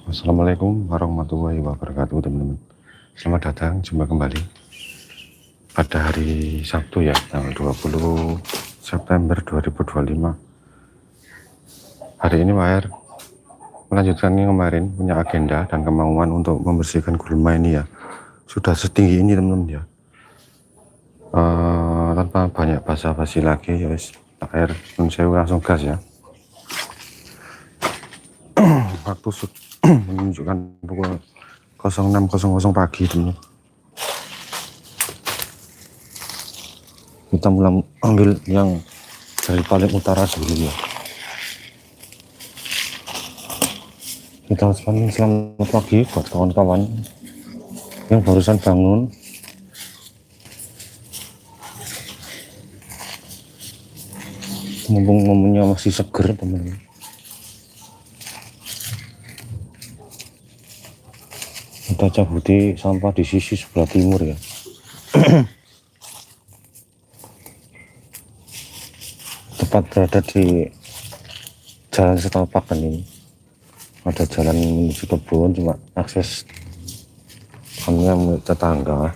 Assalamualaikum warahmatullahi wabarakatuh teman-teman. Selamat datang, jumpa kembali pada hari Sabtu ya, tanggal 20 September 2025. Hari ini WAR melanjutkan yang kemarin, punya agenda dan kemauan untuk membersihkan gulma ini ya. Sudah setinggi ini teman-teman ya. Tanpa banyak basa-basi lagi ya wis, air saya langsung gas ya. Waktu menunjukkan pukul 06.00 pagi teman-teman. Kita mulai ambil yang dari paling utara dulu ya. Kita ucapkan selamat pagi buat kawan-kawan yang barusan bangun. Mumpung momennya masih seger teman-teman. Kita cabuti sampah di sisi sebelah timur ya. Tepat berada di jalan setapak ini. Ada jalan menuju kebun, cuma akses hanya tetangga.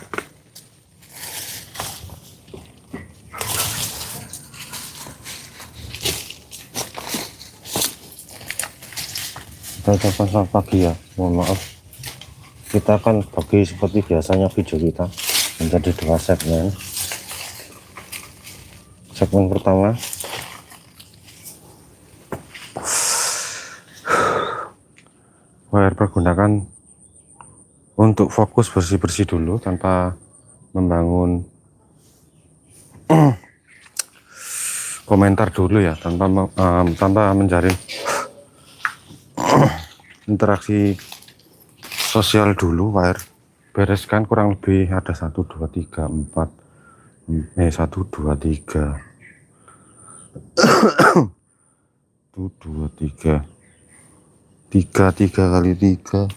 Kita ucapkan selamat pagi ya, mohon maaf. Kita akan bagi seperti biasanya video kita menjadi dua segmen. Segmen pertama WAR pergunakan untuk fokus bersih-bersih dulu tanpa membangun komentar dulu ya, tanpa menjalin interaksi sosial dulu. WAR bereskan kurang lebih ada 1 2 3 4 1 2 3 1 2 3 3 kali 3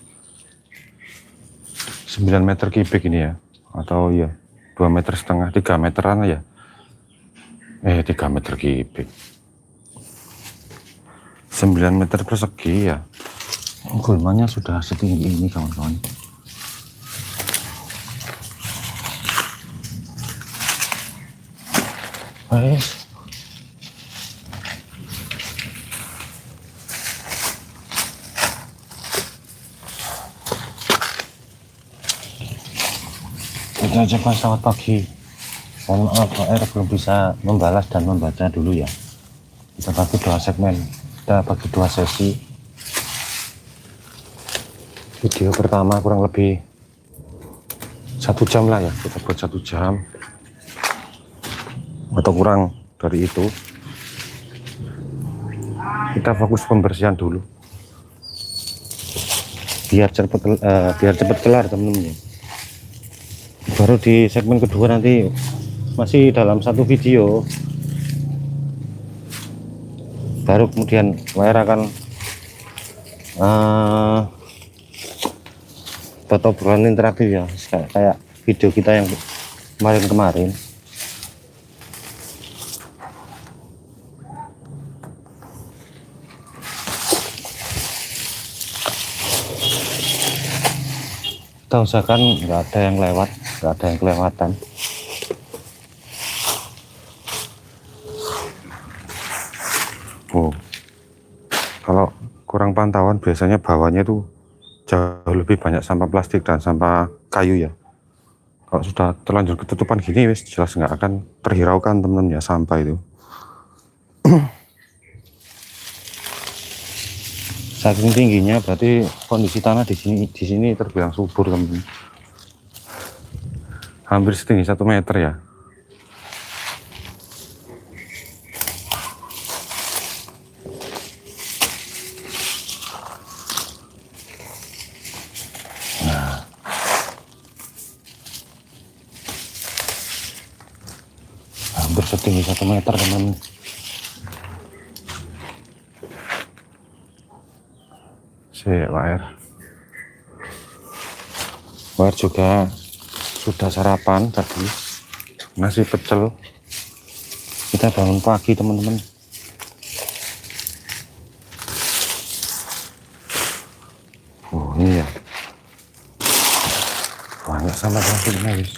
9 meter kubik ini ya, atau ya 2,5 meter 3 meteran ya, 3 meter kubik 9 meter persegi ya. Gulmanya sudah setinggi ini kawan-kawan. Guys, kita ucapkan selamat pagi. Mohon maaf, WAR belum bisa membalas dan membaca dulu ya. Kita bagi dua segmen, kita bagi dua sesi. Video pertama kurang lebih 1 jam lah ya, kita buat 1 jam atau kurang dari itu. Kita fokus pembersihan dulu biar cepat kelar teman-teman. Baru di segmen kedua nanti masih dalam satu video, baru kemudian WAR akan buat obrolan interaktif ya, kayak video kita yang kemarin. Kita usahakan nggak ada yang lewat, nggak ada yang kelewatan. Kalau kurang pantauan biasanya bawahnya itu jauh lebih banyak sampah plastik dan sampah kayu ya. Kalau sudah terlanjur ketutupan gini wis jelas nggak akan terhiraukan teman-teman ya sampah itu. Saking tingginya berarti kondisi tanah di sini terbilang subur teman-teman. Hampir setinggi 1 meter ya. Hampir setinggi 1 meter teman-teman. WAR juga sudah sarapan tadi, nasi pecel. Kita bangun pagi teman-teman. Oh ini ya, banyak sama rambutnya guys.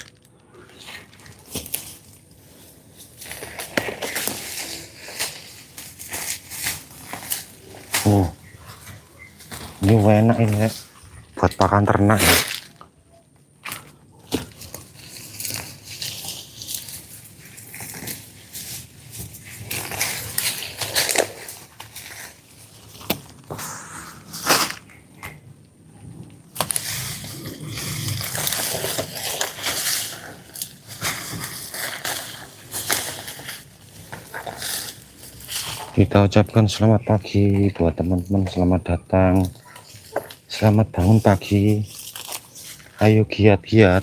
Oh ini enak ini ya, buat pakan ternak ya. Kita ucapkan selamat pagi buat teman-teman, selamat datang, selamat bangun pagi, ayo giat-giat.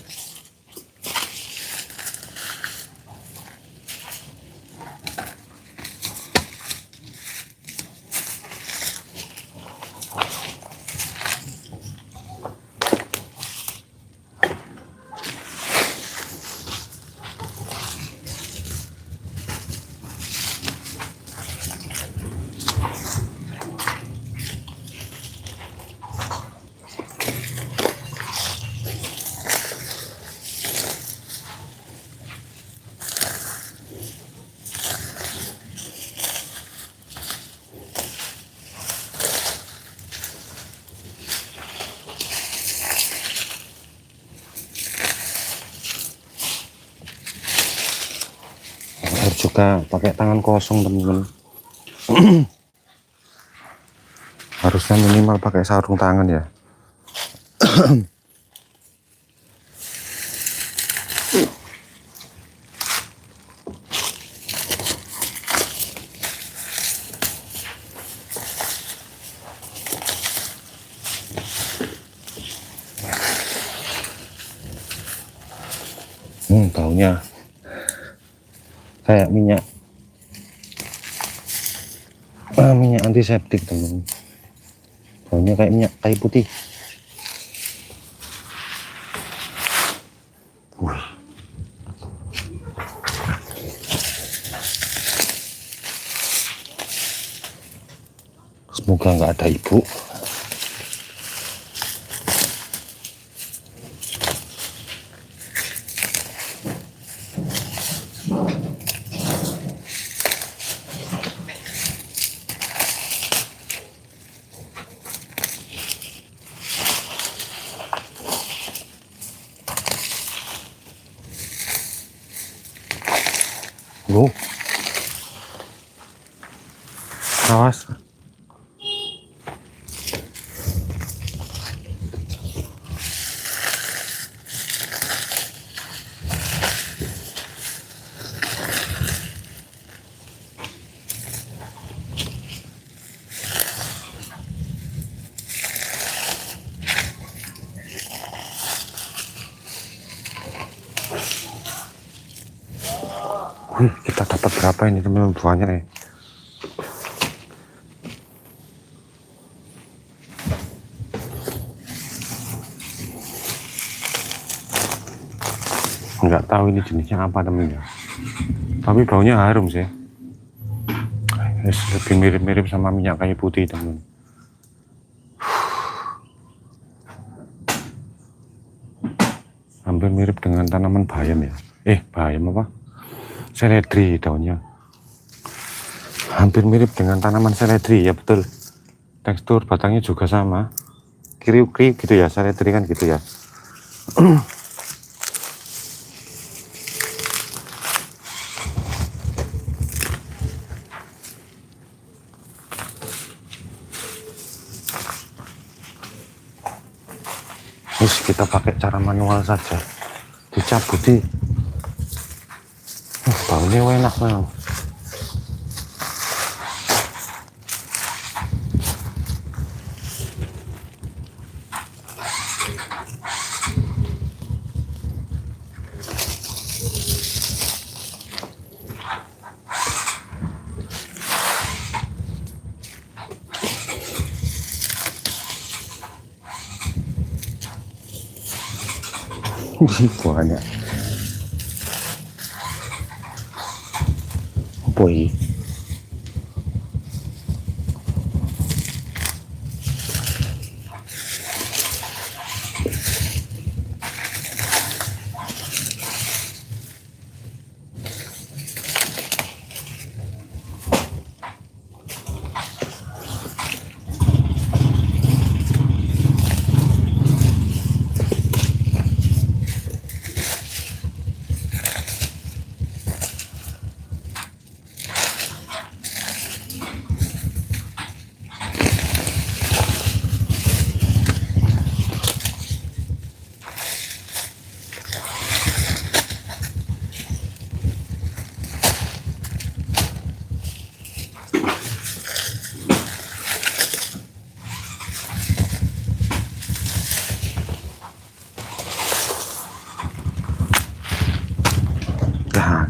Harus juga pakai tangan kosong teman-teman. Harusnya minimal pakai sarung tangan ya. Baunya kayak minyak minyak antiseptik teman. Baunya kayak minyak kayu putih. Semoga nggak ada ibu. Loh, awas. Kita dapat berapa ini teman-teman buahnya ya? Nggak tahu ini jenisnya apa teman-teman, tapi baunya harum sih. Lebih mirip-mirip sama minyak kayu putih teman. Hampir mirip dengan tanaman bayam ya. Bayam apa? Seledri daunnya. Hampir mirip dengan tanaman seledri ya, betul. Tekstur batangnya juga sama. Kriuk-kriuk gitu ya, seledri kan gitu ya. Terus kita pakai cara manual saja, dicabuti. Baunya enak banget. Banyak. Apa ini?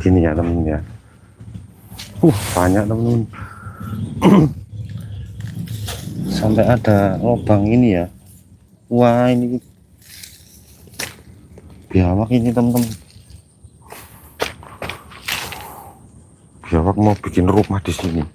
gini ya temen ya. Banyak temen-temen. Sampai ada lubang ini ya. Wah, ini biawak ini temen-temen. Biawak mau bikin rumah di sini.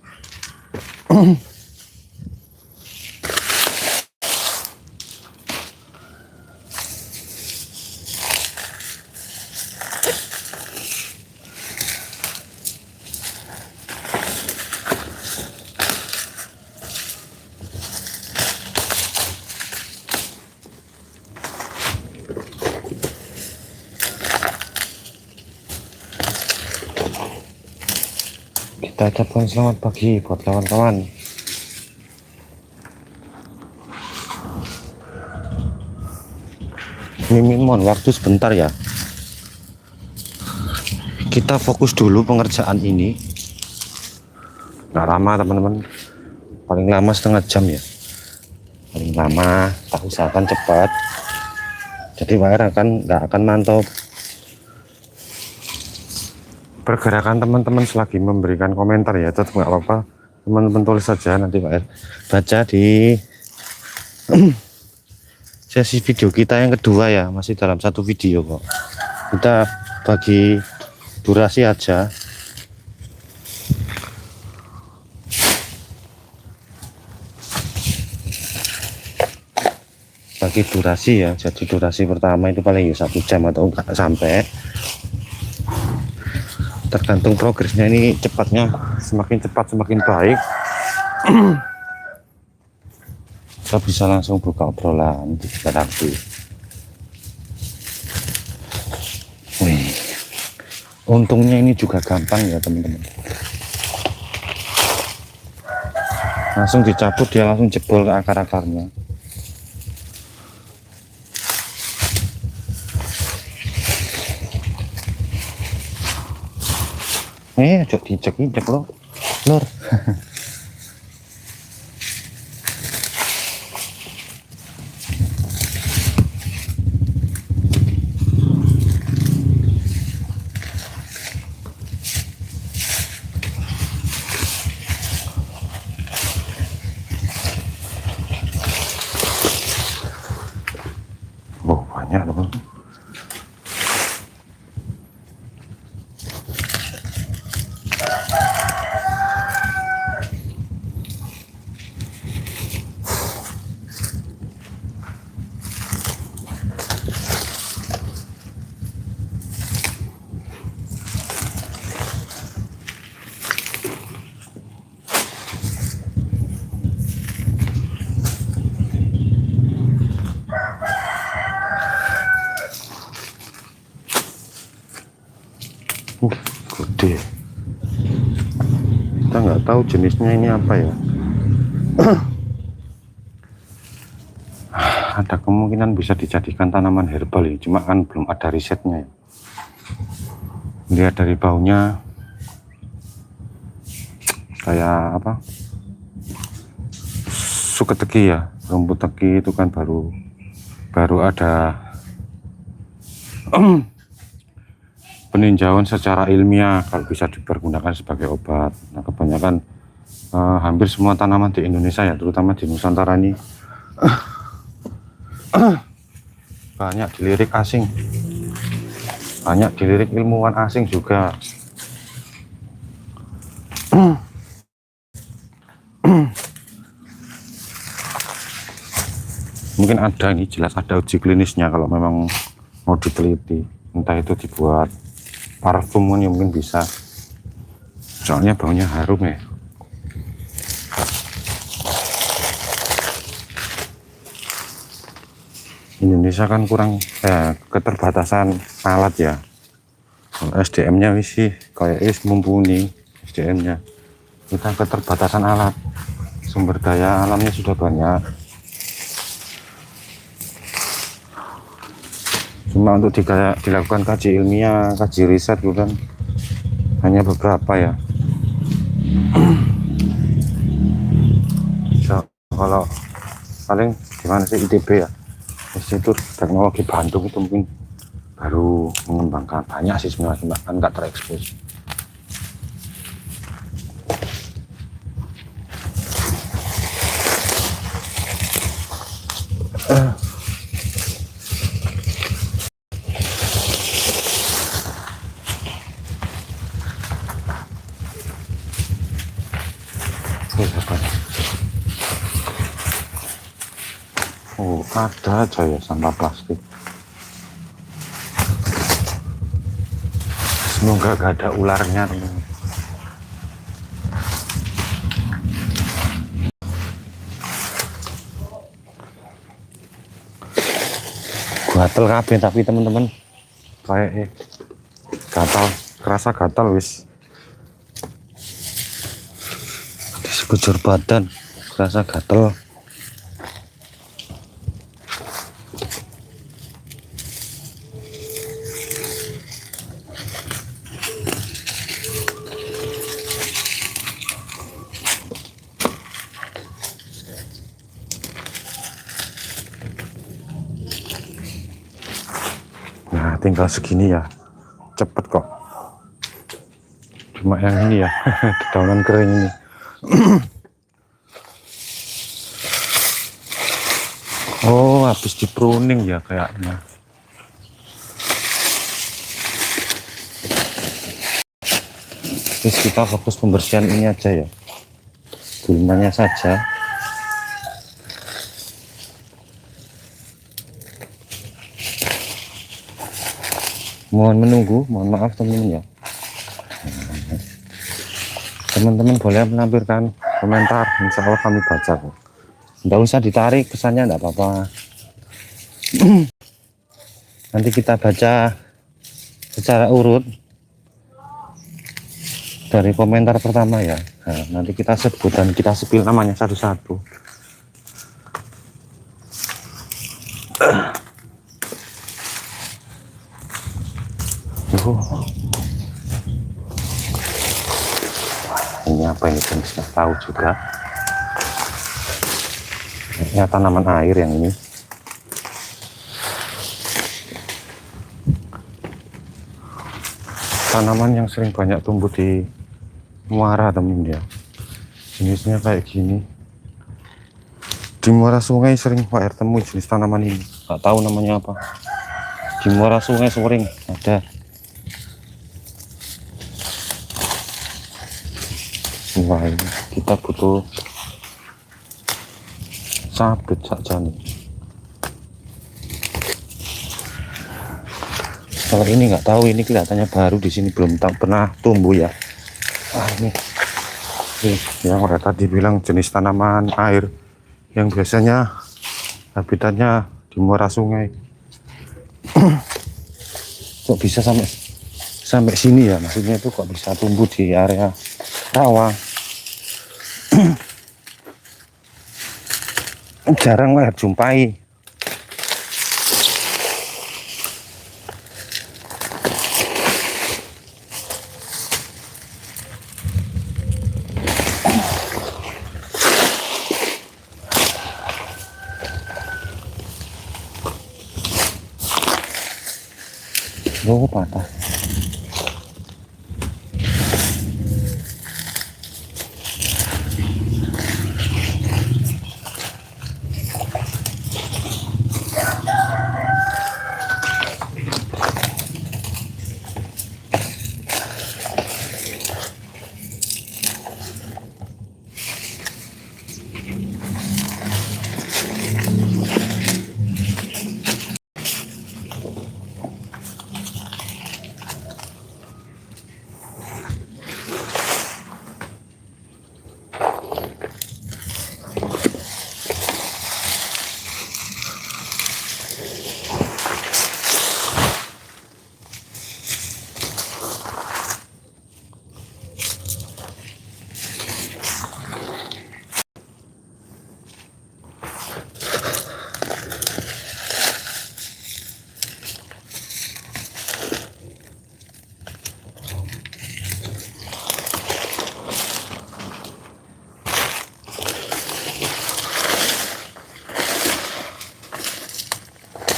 Kita ucapkan selamat pagi buat kawan-kawan. Mimin mohon waktu sebentar ya. Kita fokus dulu pengerjaan ini. Nggak lama teman-teman. Paling lama setengah jam ya. Paling lama, tak usahakan cepat. Jadi WR nggak akan mantau pergerakan teman-teman selagi memberikan komentar ya. Tetap nggak apa-apa, teman-teman tulis saja, nanti Pak baca di sesi video kita yang kedua ya. Masih dalam satu video kok, kita bagi durasi aja. Bagi durasi ya, jadi durasi pertama itu paling 1 jam atau enggak sampai, tergantung progresnya. Ini cepatnya, semakin cepat semakin baik. Kita bisa langsung buka obrolan di lagi. Wih, untungnya ini juga gampang ya teman-teman, langsung dicabut dia langsung jebol ke akar-akarnya. Cok dicek-injek loh, lur. Banyak loh. Gede. Kita nggak tahu jenisnya ini apa ya. Ada kemungkinan bisa dijadikan tanaman herbal ya, cuma kan belum ada risetnya ya. Lihat dari baunya kayak apa, suketeki ya, rumput teki itu kan baru ada peninjauan secara ilmiah kalau bisa dipergunakan sebagai obat. Nah, kebanyakan hampir semua tanaman di Indonesia ya, terutama di Nusantara ini banyak dilirik asing, banyak dilirik ilmuwan asing juga. Mungkin ada, ini jelas ada uji klinisnya kalau memang mau diteliti, entah itu dibuat parfum ya mungkin bisa, soalnya baunya harum ya. Indonesia kan kurang keterbatasan alat ya. SDM-nya sih kayak mumpuni SDM-nya, kita keterbatasan alat, sumber daya alamnya sudah banyak, cuma untuk dilakukan kaji ilmiah, kaji riset gitu kan hanya beberapa ya. So, kalau paling gimana sih ITB ya, Institut Teknologi Bandung itu mungkin baru mengembangkan. Banyak sih sebenarnya Mbak, kan nggak terekspos. Oh, ada aja ya sampah plastik. Semoga gak ada ularnya. Gatel kabeh tapi teman-teman, kayak gatal, kerasa gatal wis di sekujur badan, kerasa gatel. Nah, tinggal segini ya, cepet kok. Cuma yang ini ya, dedaunan kering ini. Oh, habis di pruning ya kayaknya. Terus kita fokus pembersihan ini aja ya, gulmanya saja. Mohon menunggu, mohon maaf teman-teman ya. Teman-teman boleh menampilkan komentar, insya Allah kami baca kok. Nggak usah ditarik, kesannya nggak apa-apa. Nanti kita baca secara urut dari komentar pertama ya. Nah, nanti kita sebut dan kita sepil namanya satu-satu. Ini apa ini, kan sudah tahu juga. Ini tanaman air yang ini. Tanaman yang sering banyak tumbuh di muara temen ya. Jenisnya kayak gini. Di muara sungai sering Pak R temui jenis tanaman ini. Nggak tahu namanya apa. Di muara sungai sering ada. Wah, ini kita butuh sabit saja nih. Kalau ini nggak tahu, ini kelihatannya baru di sini, belum pernah tumbuh ya. Ini yang mereka tadi bilang jenis tanaman air yang biasanya habitatnya di muara sungai. Kok bisa sampai sini ya, maksudnya itu kok bisa tumbuh di area rawa. Jarang lah jumpai. Oh, patah.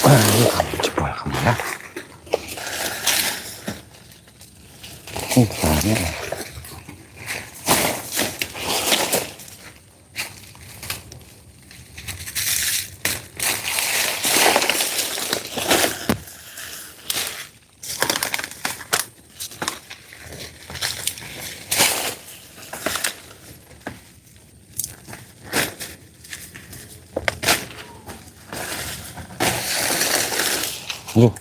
Ini kamu jebol kamu ya. Banyak. Loh,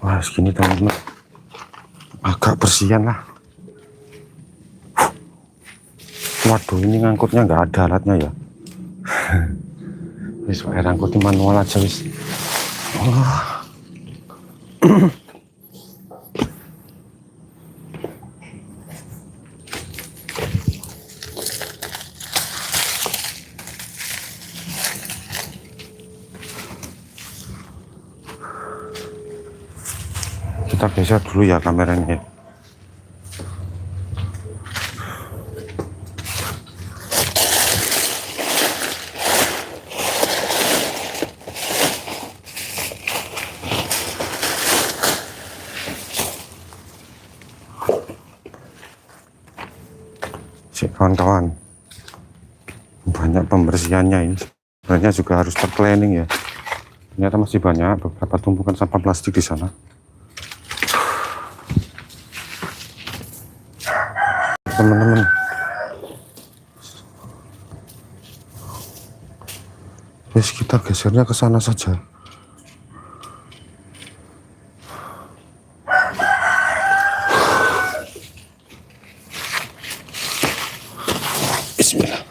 wah segini teman-teman, agak bersihan lah. Waduh, ini ngangkutnya nggak ada alatnya ya. Wis air angkutnya manual aja wis. Oh. Kita geser dulu ya kameranya. Kawan-kawan, banyak pembersihannya ini. Sebenarnya juga harus terplanning ya. Ternyata masih banyak beberapa tumpukan sampah plastik di sana. Teman-teman, terus kita gesernya ke sana saja. Bismillah.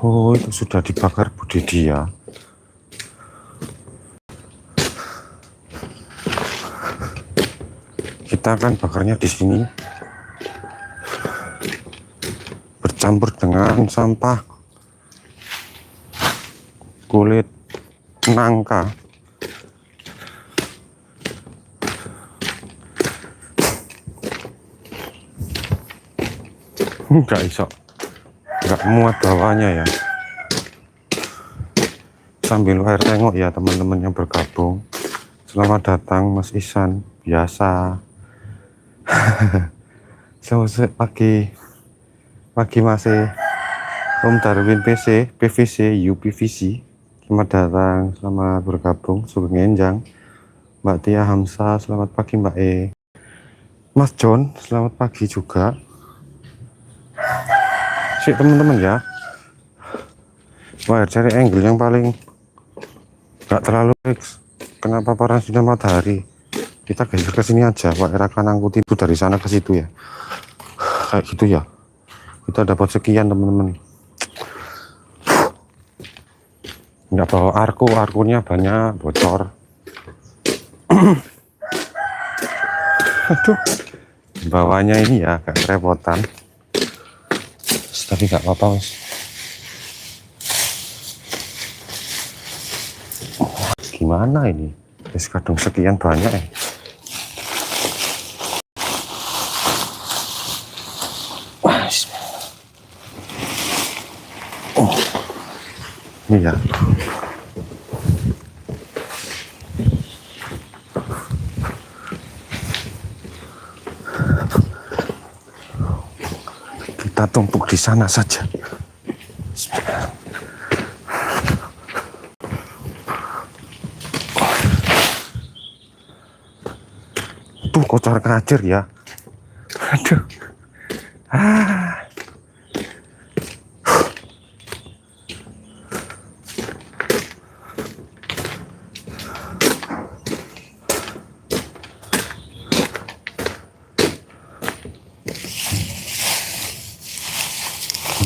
Oh, itu sudah dibakar Bu Didi ya. Kita akan bakarnya di sini, bercampur dengan sampah kulit nangka. Enggak iso, enggak muat bawahnya ya. Sambil air tengok ya teman-teman yang bergabung. Selamat datang Mas Ihsan, biasa. Selamat pagi Mas Om Darwin PC, PVC, UPVC. Selamat datang, selamat bergabung. Sugeng Enjang, Mbak Tia Hamsa, selamat pagi Mbak E. Mas John, selamat pagi juga. Sik teman-teman ya. Wah, cari angle yang paling nggak terlalu fix. Kenapa paparan sinar matahari? Kita geser ke sini aja. Pak akan angkutin itu dari sana ke situ ya. Kayak gitu ya. Kita dapat sekian teman-teman. Nggak bawa arkunya banyak bocor. Aduh, bawahnya ini ya agak kerepotan. Tapi nggak apa-apa mas. Gimana ini? Wis kadung sekian banyak ya. Oh, ini ya. Kita tumpuk di sana saja. Tuh kocar kacir ya. Aduh.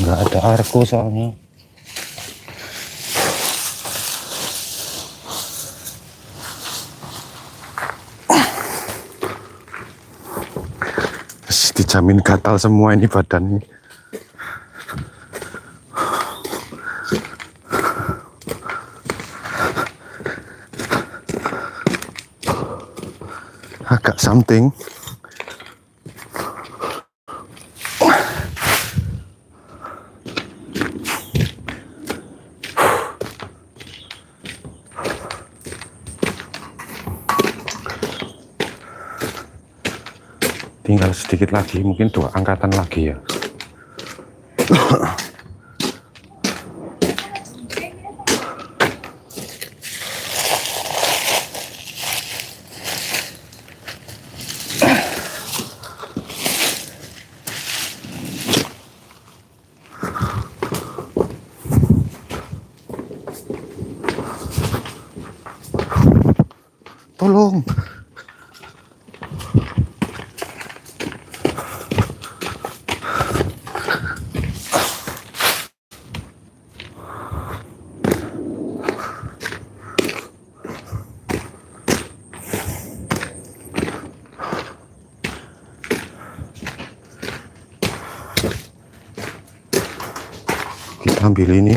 Nggak ada arko soalnya. Dijamin gatal semua ini badannya. agak something. Tinggal sedikit lagi, mungkin 2 angkatan lagi ya. Tolong. Kita ambil ini.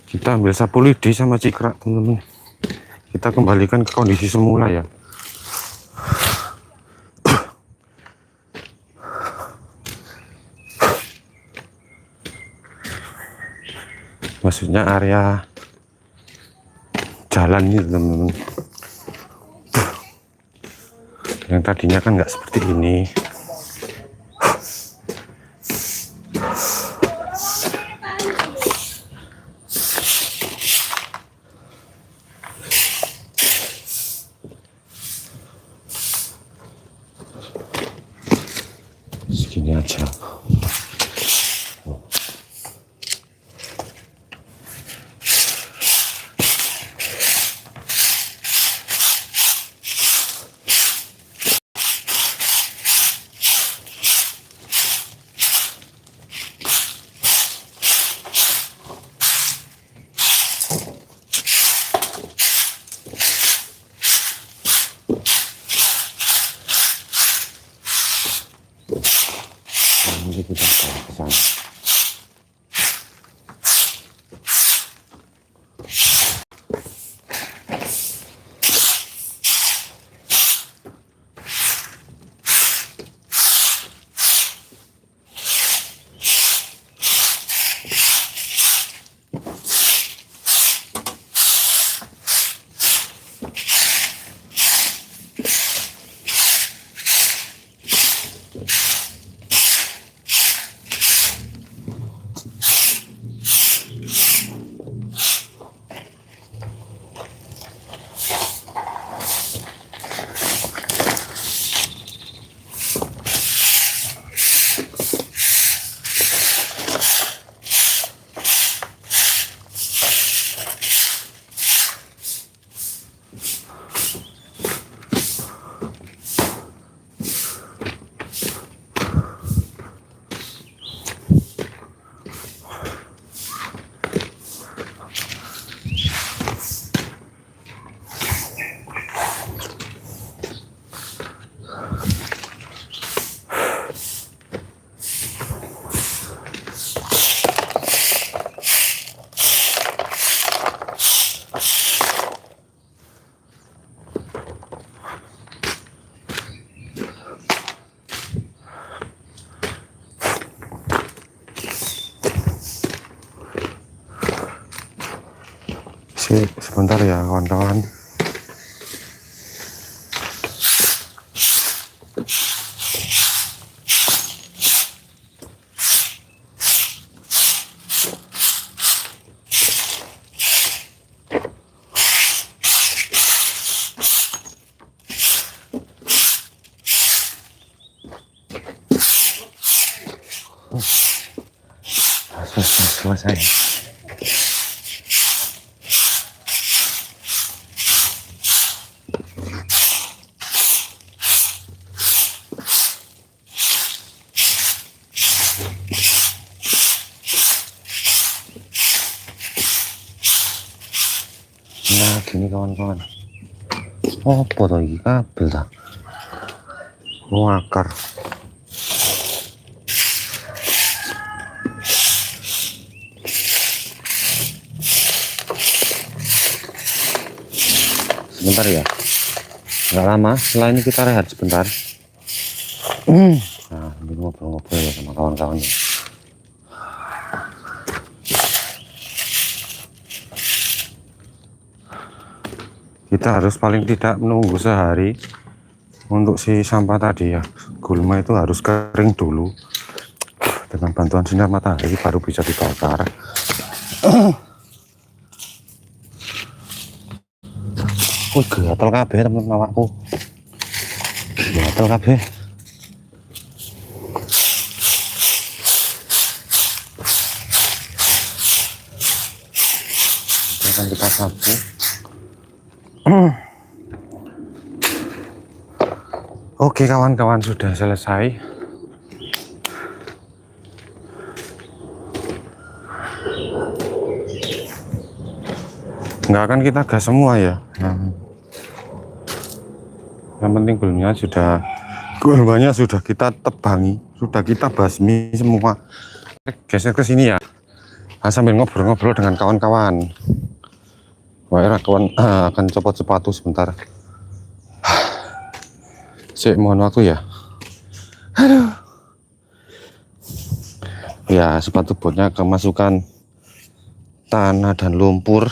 Kita ambil sapu lidi sama cikrak, teman-teman. Kita kembalikan ke kondisi semula ya. Maksudnya area jalan ini, teman-teman. Yang tadinya kan nggak seperti ini. Segini aja. Nanti kita bawa ke sana. Sebentar ya kawan-kawan. Selesai. Nah gini kawan-kawan, oh foto ini kabel dah, oh akar. Sebentar ya, nggak lama, setelah ini kita rehat sebentar. Nah ini ngobrol-ngobrol ya sama kawan-kawannya. Kita harus paling tidak menunggu sehari untuk si sampah tadi ya, gulma itu harus kering dulu dengan bantuan sinar matahari baru bisa dibakar. Gatel kabeh temen awakku, gatel kabeh. Akan kita sapu. Oke kawan-kawan, sudah selesai. Nggak akan kita gas semua ya. Yang penting gulmanya sudah kita tebangi, sudah kita basmi semua. Geser ke sini ya. Nah, sambil ngobrol-ngobrol dengan kawan-kawan. Kawan akan copot sepatu sebentar. Mohon waktu ya. Aduh. Ya, sepatu botnya kemasukan tanah dan lumpur.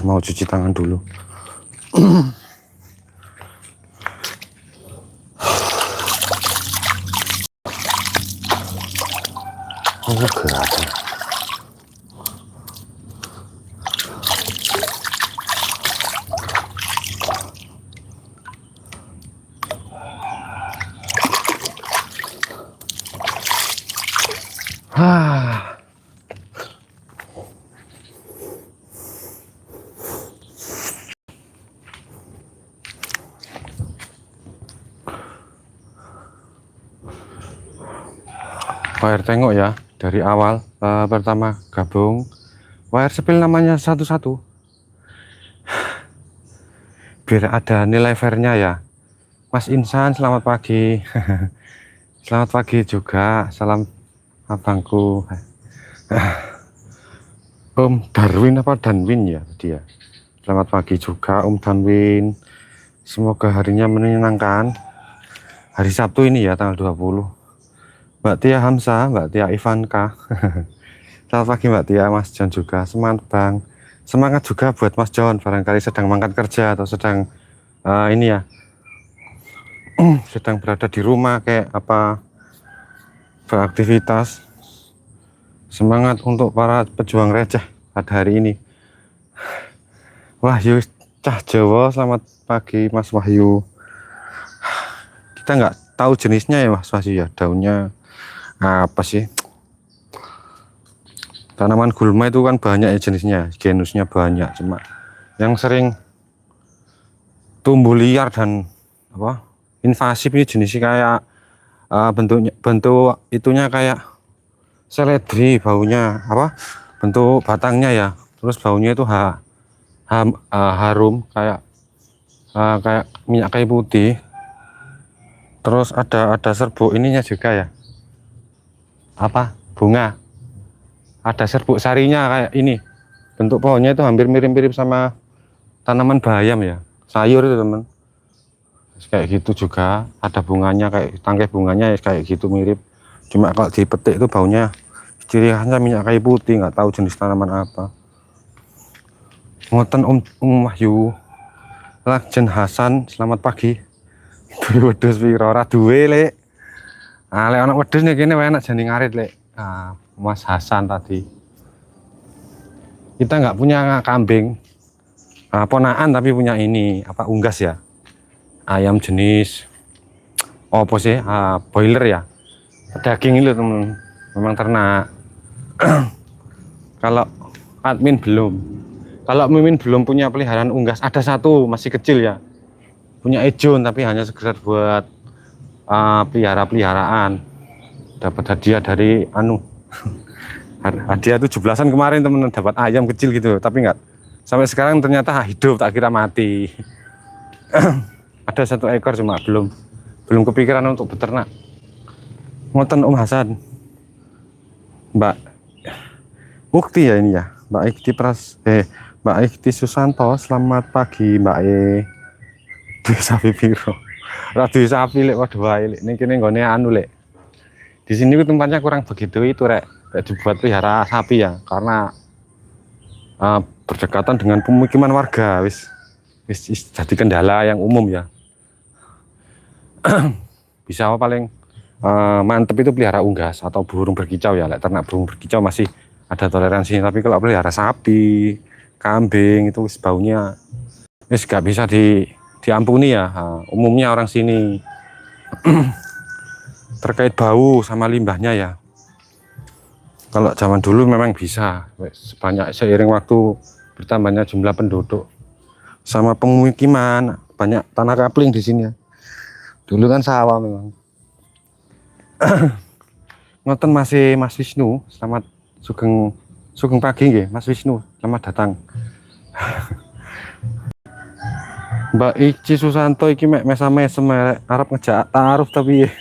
Mau cuci tangan dulu. Oh, gerak. Wire tengok ya, dari awal pertama gabung wire sepil namanya satu-satu biar ada nilai fairnya ya. Mas Insan selamat pagi. Selamat pagi juga, salam abangku. Om Darwin apa Danwin ya dia. Selamat pagi juga Om Danwin, semoga harinya menyenangkan. Hari Sabtu ini ya, tanggal 20. Mbak Tia Hamsa, Mbak Tia Ivanka. Selamat pagi Mbak Tia, Mas John juga. Semangat Bang. Semangat juga buat Mas John, barangkali sedang mangkat kerja atau sedang ini ya, sedang berada di rumah kayak apa, beraktivitas. Semangat untuk para pejuang receh pada hari ini. Wahyu Cah Jawa, selamat pagi Mas Wahyu. Kita nggak tahu jenisnya ya Mas Wahyu ya, daunnya apa sih? Tanaman gulma itu kan banyak ya jenisnya, genusnya banyak, cuma yang sering tumbuh liar dan apa invasif ini jenisnya kayak bentuk itunya kayak seledri, baunya apa, bentuk batangnya ya, terus baunya itu harum kayak minyak kayu putih. Terus ada serbuk ininya juga ya, apa, bunga, ada serbuk sarinya kayak ini. Bentuk pohonnya itu hampir mirip-mirip sama tanaman bayam ya, sayur itu teman, kayak gitu juga. Ada bunganya kayak tangkai bunganya ya, kayak gitu mirip, cuma kalau dipetik itu baunya ciri khasnya minyak kayu putih. Nggak tahu jenis tanaman apa. Ngoten Om Wahyu. Lakjen Hasan selamat pagi. Wedhus piro ora duwe lek. Lek ana wedhus nih kene enak jane ngarit lek. Mas Hasan tadi. Kita nggak punya kambing. Ponaan tapi punya ini apa, unggas ya. Ayam jenis apa sih? Boiler ya. Daging itu teman. Memang ternak. Kalau admin belum. Kalau Mimin belum punya peliharaan unggas, ada satu masih kecil ya. Punya Ejon tapi hanya sekedar buat pelihara-peliharaan. Dapat hadiah dari hadiah 17-an kemarin temen, dapat ayam kecil gitu, tapi enggak. Sampai sekarang ternyata hidup, tak kira mati. Ada 1 ekor cuma belum kepikiran untuk beternak. Ngoten Om Hasan. Mbak Ukti ya ini ya. Mbak Ikti Susanto, selamat pagi Mbak E. Duwe sapi piro? Ora duwe sapi lek waduh wae lek ning kene nggone anu lek. Di sini tempatnya kurang begitu itu rek dibuat pelihara sapi ya, karena berdekatan dengan pemukiman warga, wis jadi kendala yang umum ya. Bisa apa paling mantep itu pelihara unggas atau burung berkicau ya, lek ternak burung berkicau masih ada toleransi, tapi kalau pelihara sapi, kambing itu baunya wis gak bisa diampuni ya. Umumnya orang sini terkait bau sama limbahnya ya. Kalau zaman dulu memang bisa, sebanyak seiring waktu bertambahnya jumlah penduduk sama pemukiman, banyak tanah kapling di sini ya. Dulu kan sawah memang. Ngoten masih Mas Wisnu, selamat sugeng pagi nggih Mas Wisnu, selamat datang. Mbak Ici Susanto iki mek mesam-mesem arep ngejak taruh tapi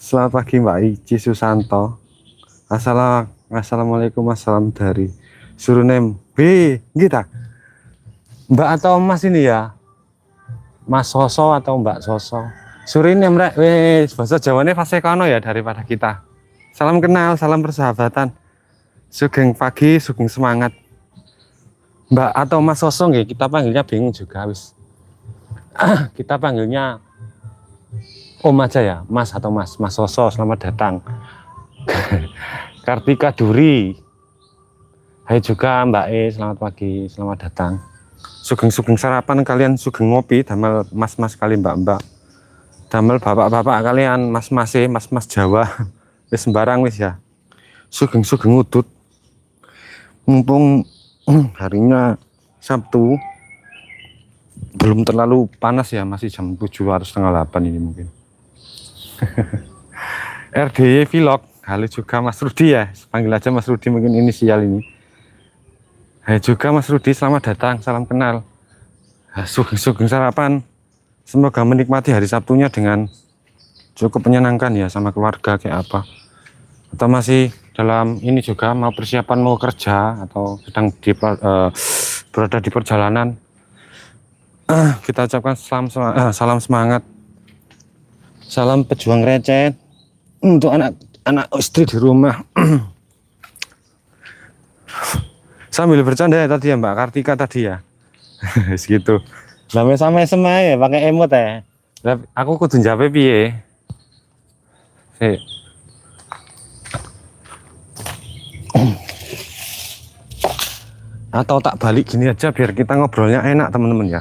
selamat pagi Mbak Ici Susanto. Assalamualaikum, assalam dari Surunem B gitu. Mbak atau Mas ini ya? Mas Soso atau Mbak Soso? Suriname rek, wes bahasa Jawane fase kono ya daripada kita. Salam kenal, salam persahabatan. Sugeng pagi, sugeng semangat. Mbak atau Mas Soso nggih, kita panggilnya bingung juga wis. Kita panggilnya Om aja ya, Mas atau Mas Soso, selamat datang. Kartika Duri. Hai juga Mbak E, selamat pagi, selamat datang. Sugeng-sugeng sarapan kalian, sugeng ngopi, damel mas-mas kali mbak-mbak. Damel bapak-bapak kalian, mas-mas mas-mas Jawa. Wis sembarang wis ya. Sugeng-sugeng udut. Mumpung harinya Sabtu, belum terlalu panas ya, masih jam 7 atau setengah 8 ini mungkin. RDY Vlog, halo juga Mas Rudi ya, panggil aja Mas Rudi mungkin inisial ini. Hai juga Mas Rudi, selamat datang, salam kenal. Sugeng sarapan, semoga menikmati hari Sabtunya dengan cukup menyenangkan ya, sama keluarga kayak apa. Atau masih dalam ini juga mau persiapan mau kerja atau sedang berada di perjalanan. Kita ucapkan salam semangat, salam pejuang receh untuk anak istri di rumah. Sambil bercanda ya tadi ya Mbak Kartika tadi ya. Segitu. Lah sama ya pakai emot ya. Aku kudu njape piye? Sik. Atau tak balik gini aja biar kita ngobrolnya enak teman-teman ya.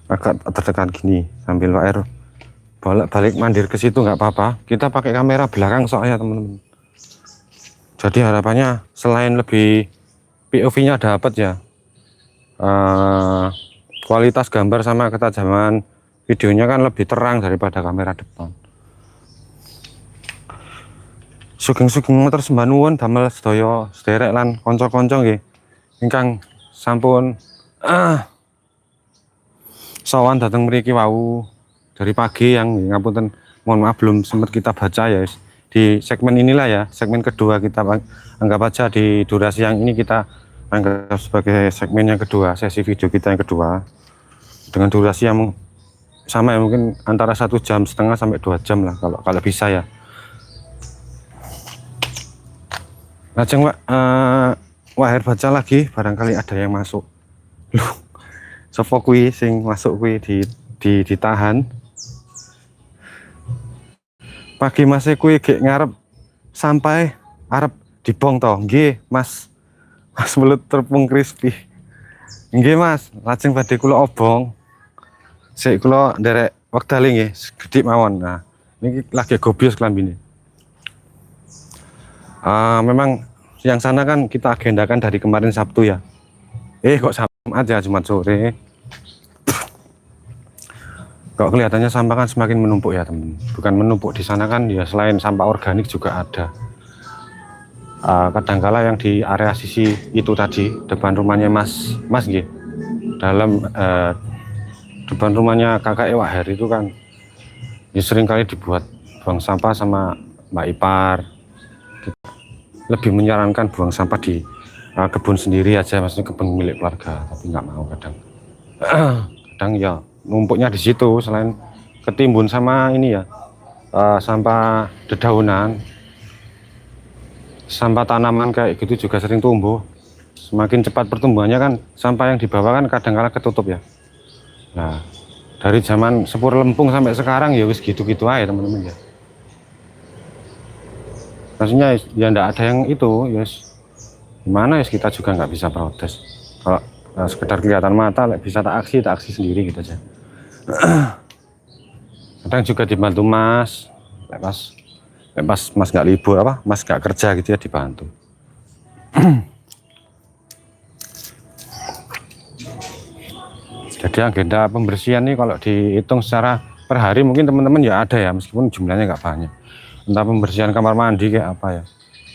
Agak terdekat gini sambil air balik mandir ke situ nggak apa-apa. Kita pakai kamera belakang soalnya teman-teman. Jadi harapannya selain lebih POV-nya dapat ya, kualitas gambar sama ketajaman videonya kan lebih terang daripada kamera depan. Sugeng-sugeng motor sembah nuwun damel sedaya sederek lan kanca-kanca nggih ingkang sampun sowan dateng mriki wau dari pagi yang ngapunten, mohon maaf belum sempat kita baca ya. Di segmen inilah ya, segmen kedua kita anggap aja di durasi yang ini kita anggap sebagai segmen yang kedua, sesi video kita yang kedua dengan durasi yang sama ya, mungkin antara 1,5 jam sampai 2 jam lah kalau bisa ya. Lajeng Pak, Wahir baca lagi barangkali ada yang masuk. Loh, sapa kuwi sing masuk kuwi ditahan. Pagi Mas kuwi gek ngarep sampai arep dibong to. Nggih, Mas. Mas melut terpung crispy. Nggih, Mas. Lajeng badhe kula obong. Sik kula nderek wektale nggih, gedhi mawon. Nah, niki lagi gobios klambine. Memang Yang sana kan kita agendakan dari kemarin Sabtu ya. Kok Jumat aja, Jumat sore. Kok kelihatannya sampah kan semakin menumpuk ya teman. Bukan menumpuk, di sana kan ya selain sampah organik juga ada. Kadangkala yang di area sisi itu tadi depan rumahnya Mas G, dalam depan rumahnya kakak Ewa Hari itu kan ya sering kali dibuat buang sampah sama Mbak Ipar. Lebih menyarankan buang sampah di kebun sendiri aja, maksudnya kebun milik keluarga, tapi nggak mau kadang. Kadang ya numpuknya di situ, selain ketimbun sama ini ya sampah dedaunan, sampah tanaman kayak gitu juga sering tumbuh. Semakin cepat pertumbuhannya kan sampah yang dibawa kan kadang-kala ketutup ya. Nah, dari zaman sepur lempung sampai sekarang ya wis gitu-gitu aja teman-teman ya. Maksudnya ya enggak ada yang itu, yes. Gimana ya, kita juga nggak bisa protes. Kalau sekedar kelihatan mata, bisa tak aksi sendiri gitu aja. Kadang juga dibantu Mas, pas Mas nggak libur Mas nggak kerja gitu ya dibantu. Jadi agenda pembersihan nih kalau dihitung secara per hari mungkin teman-teman ya ada ya, meskipun jumlahnya nggak banyak. Entah pembersihan kamar mandi kayak apa ya,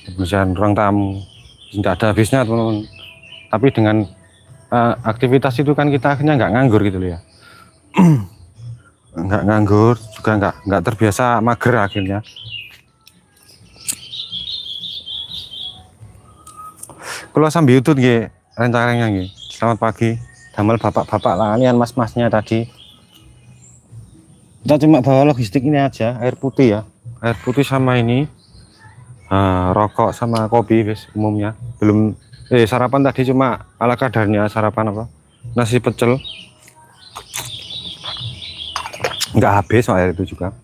pembersihan ruang tamu, tidak ada habisnya teman-teman. Tapi dengan aktivitas itu kan kita akhirnya nggak nganggur gitu loh ya. Nggak nganggur, juga nggak terbiasa mager akhirnya. Kalau sambil YouTube nggih, rencananya nggih. Selamat pagi, damel bapak-bapak lalian mas-masnya tadi. Kita cuma bawa logistik ini aja, air putih ya. Air putih sama ini rokok sama kopi guys, umumnya belum sarapan tadi cuma ala kadarnya, sarapan nasi pecel, nggak habis soal itu juga.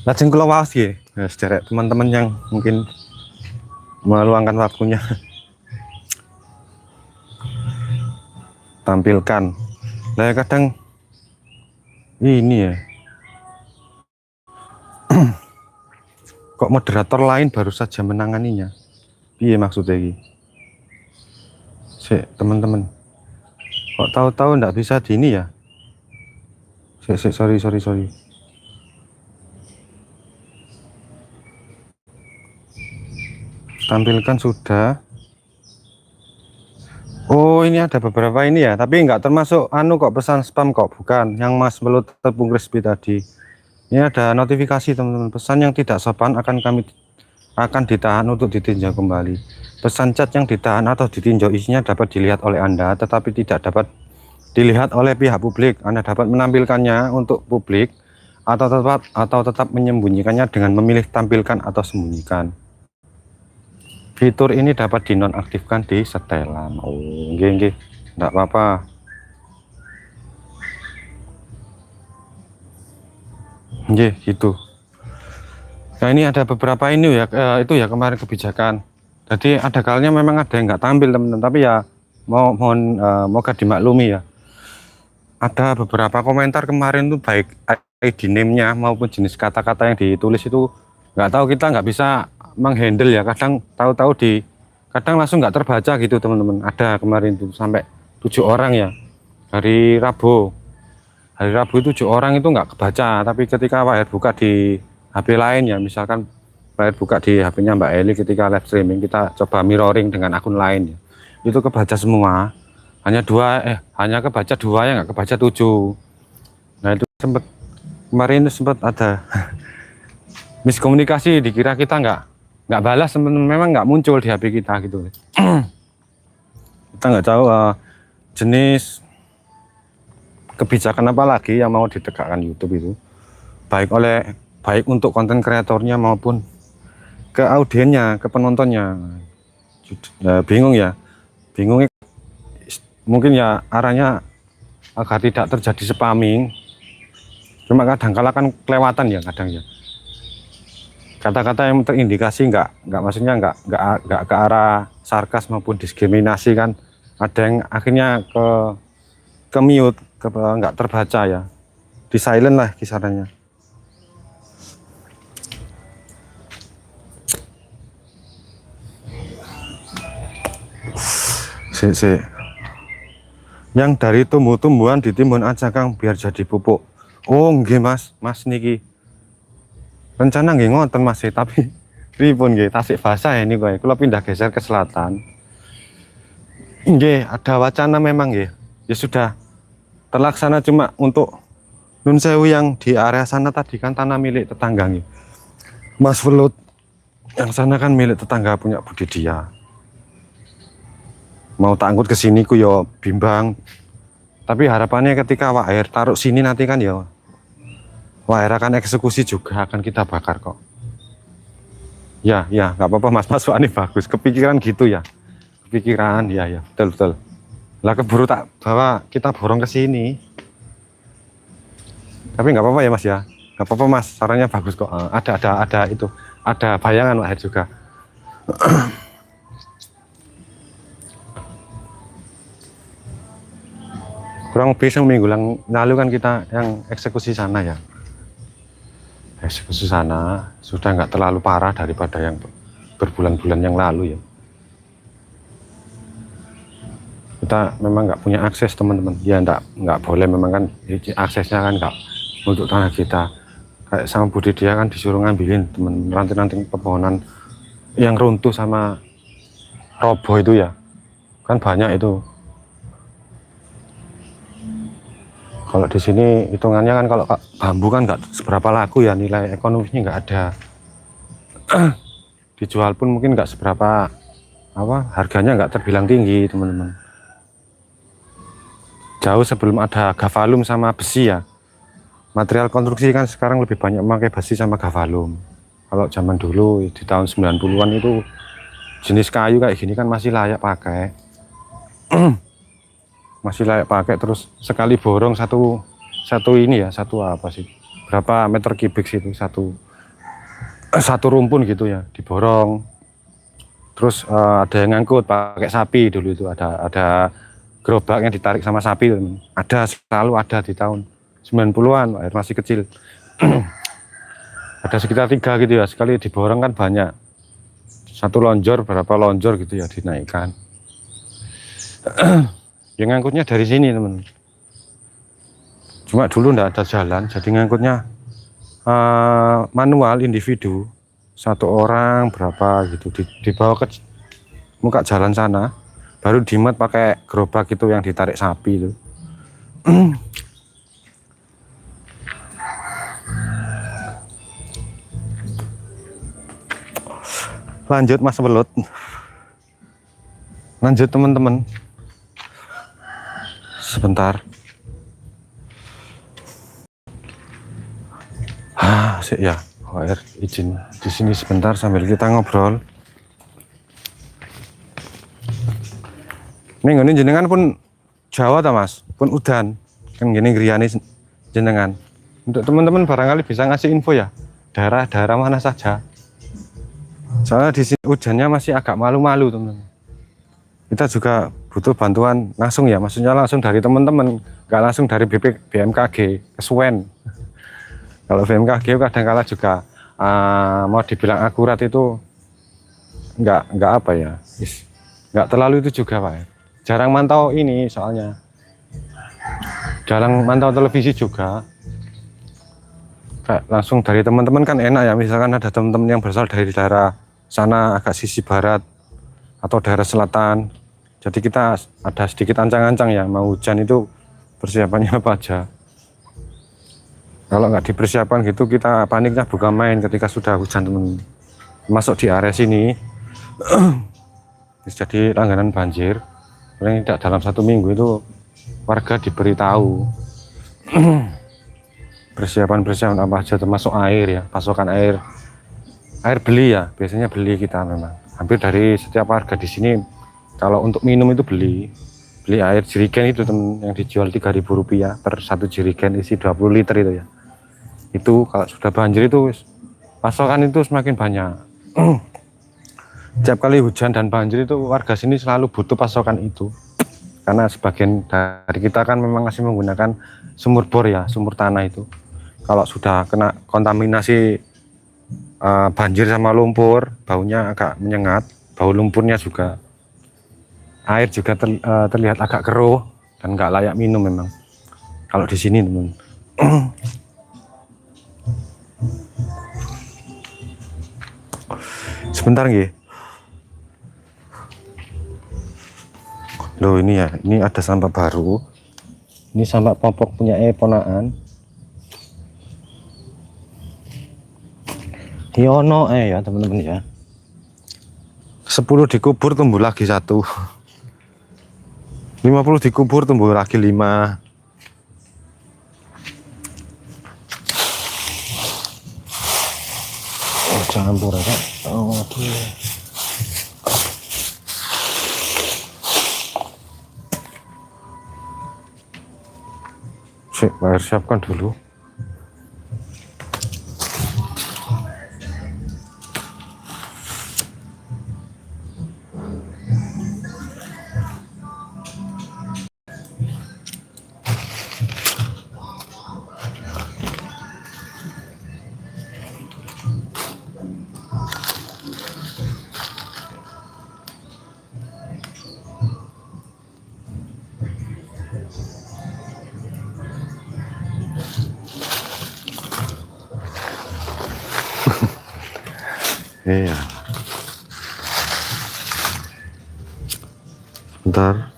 Lajeng kula waos nggih sederek teman-teman yang mungkin meluangkan waktunya tampilkan. Nah kadang ini ya kok moderator lain baru saja menanganinya. Iya maksudnya ini. Teman-teman. Kok tahu-tahu enggak bisa di ini ya? Sorry. Tampilkan sudah. Oh ini ada beberapa ini ya, tapi nggak termasuk kok pesan spam kok, bukan yang Mas Melut tepung crispy tadi. Ini ada notifikasi teman-teman, pesan yang tidak sopan akan ditahan untuk ditinjau kembali. Pesan chat yang ditahan atau ditinjau isinya dapat dilihat oleh Anda, tetapi tidak dapat dilihat oleh pihak publik. Anda dapat menampilkannya untuk publik atau tetap menyembunyikannya dengan memilih tampilkan atau sembunyikan. Fitur ini dapat dinonaktifkan di setelan. Oh, nggih, enggak apa-apa. Nggih, gitu. Nah, ini ada beberapa ini ya, itu ya kemarin kebijakan. Jadi ada kalanya memang ada yang nggak tampil teman-teman, tapi ya moga dimaklumi ya. Ada beberapa komentar kemarin tuh baik ID name-nya maupun jenis kata-kata yang ditulis itu nggak tahu, kita nggak bisa menghandle ya, kadang kadang langsung nggak terbaca gitu teman-teman. Ada kemarin itu sampai 7 orang ya, hari Rabu itu 7 orang itu nggak kebaca, tapi ketika Pak buka di HP lain ya, misalkan Pak buka di HP-nya Mbak Eli ketika live streaming, kita coba mirroring dengan akun lain ya, itu kebaca semua, hanya kebaca 2 yang nggak kebaca 7. Nah itu kemarin sempat ada miskomunikasi, dikira kita nggak balas, memang nggak muncul di HP kita gitu. Kita nggak tahu jenis kebijakan apa lagi yang mau ditegakkan YouTube itu, baik untuk konten kreatornya maupun ke audiennya, ke penontonnya. Bingungnya mungkin ya arahnya agar tidak terjadi spamming, cuma kadang-kala kan kelewatan ya, kadang ya kata-kata yang terindikasi maksudnya nggak ke arah sarkas maupun diskriminasi kan, ada yang akhirnya ke mute, nggak terbaca ya, di silent lah kisarannya. Si. Yang dari tumbuh-tumbuhan ditimbun aja Kang biar jadi pupuk. Oh nggih Mas, Mas niki. Rencana nggih ngoten Mas, tapi pripun nggih tasik basah ini kowe. Kula pindah geser ke selatan. Nggih, ada wacana memang nggih. Ya sudah terlaksana, cuma untuk Nun Sewu yang di area sana tadi kan tanah milik tetangga nggih. Mas Velut. Yang sana kan milik tetangga punya Budidia. Mau tak angkut ke sini ku yo bimbang. Tapi harapannya ketika Wak Air taruh sini nanti kan ya Wak Air akan eksekusi juga, akan kita bakar kok. Ya, nggak apa-apa Mas, masukannya bagus. Kepikiran gitu ya. Kepikiran, ya, betul. Lah keburu tak bawa, kita borong ke sini. Tapi nggak apa-apa ya Mas ya. Nggak apa-apa Mas, sarannya bagus kok. Ada itu, ada bayangan Wak Air juga. Kurang lebih seminggu lalu kan kita yang eksekusi sana ya. Eksekusi sana sudah nggak terlalu parah daripada yang berbulan-bulan yang lalu ya. Kita memang nggak punya akses teman-teman. Ya nggak boleh memang kan, aksesnya kan nggak untuk tanah kita. Kayak sama Budidia kan disuruh ngambilin teman ranting-ranting pepohonan yang runtuh sama roboh itu ya. Kan banyak itu. Kalau di sini hitungannya kan kalau bambu kan nggak seberapa laku ya, nilai ekonomisnya nggak ada. Dijual pun mungkin nggak seberapa, harganya nggak terbilang tinggi teman-teman. Jauh sebelum ada gavalum sama besi ya. Material konstruksi kan sekarang lebih banyak memakai besi sama gavalum. Kalau zaman dulu di tahun 90-an itu jenis kayu kayak gini kan masih layak pakai. Masih layak pakai, terus sekali borong satu ini ya, satu apa sih, berapa meter kubik sih itu, satu rumpun gitu ya diborong. Terus ada yang ngangkut pakai sapi dulu itu, ada gerobak yang ditarik sama sapi teman. Selalu ada di tahun 90-an, Air masih kecil. Ada sekitar 3 gitu ya, sekali diborong kan banyak, satu lonjor berapa lonjor gitu ya dinaikkan. Yang ngangkutnya dari sini teman. Cuma dulu ndak ada jalan, jadi ngangkutnya manual individu, satu orang berapa gitu dibawa ke muka jalan sana, baru dimet pakai gerobak itu yang ditarik sapi itu. Lanjut Mas Velut, lanjut teman-teman. Sebentar. Ya, Air izin di sini sebentar sambil kita ngobrol. Ini jenengan pun Jawa ta Mas, pun udan. Kan gini griyane jenengan. Untuk teman-teman barangkali bisa ngasih info ya, daerah-daerah mana saja. Soalnya di sini hujannya masih agak malu-malu teman-teman. Kita juga butuh bantuan langsung ya, maksudnya langsung dari teman-teman, nggak langsung dari BMKG, kesuwen. Kalau BMKG kadang-kala juga mau dibilang akurat itu nggak apa ya, nggak terlalu itu juga Pak. Jarang mantau ini soalnya, jarang mantau televisi juga. Kayak langsung dari teman-teman kan enak ya, misalkan ada teman-teman yang berasal dari daerah sana agak sisi barat atau daerah selatan. Jadi kita ada sedikit ancang-ancang ya, mau hujan itu persiapannya apa aja. Kalau nggak dipersiapkan gitu, kita paniknya bukan main ketika sudah hujan teman. Masuk di area sini, jadi langganan banjir. Paling tidak dalam 1 minggu itu warga diberitahu persiapan apa aja, termasuk air ya, pasokan air beli ya, biasanya beli kita memang. Hampir dari setiap warga di sini. Kalau untuk minum itu beli air jerigen itu temen, yang dijual Rp3.000 per 1 jerigen isi 20 liter itu ya. Itu kalau sudah banjir itu pasokan itu semakin banyak. Setiap kali hujan dan banjir itu warga sini selalu butuh pasokan itu. Karena sebagian dari kita kan memang masih menggunakan sumur bor ya, sumur tanah itu. Kalau sudah kena kontaminasi banjir sama lumpur, baunya agak menyengat, bau lumpurnya juga. Air juga terlihat agak keruh dan nggak layak minum memang kalau di sini teman. Sebentar nggih. Loh ini ya, ini ada sampah baru. Ini sampah popok punya ponakan. Yono ya teman-teman ya. 10 dikubur tumbuh lagi 1. 50 dikubur tumbuh lagi 5. Oh, campur ya. Oh, oke. Air siapkan dulu. Iya. Bentar.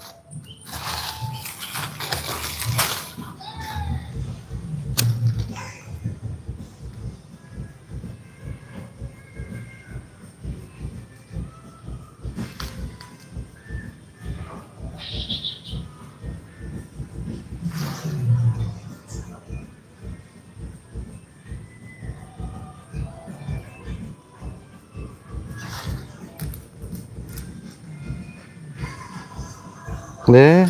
Nih.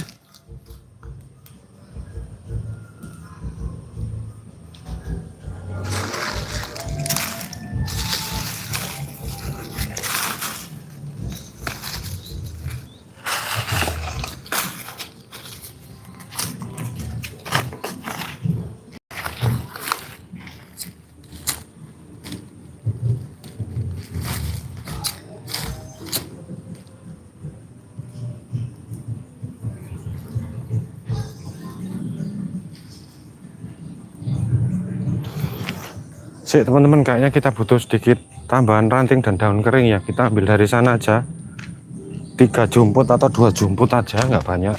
Sik teman-teman, kayaknya kita butuh sedikit tambahan ranting dan daun kering ya. Kita ambil dari sana aja 3 jumput atau 2 jumput aja, nggak banyak.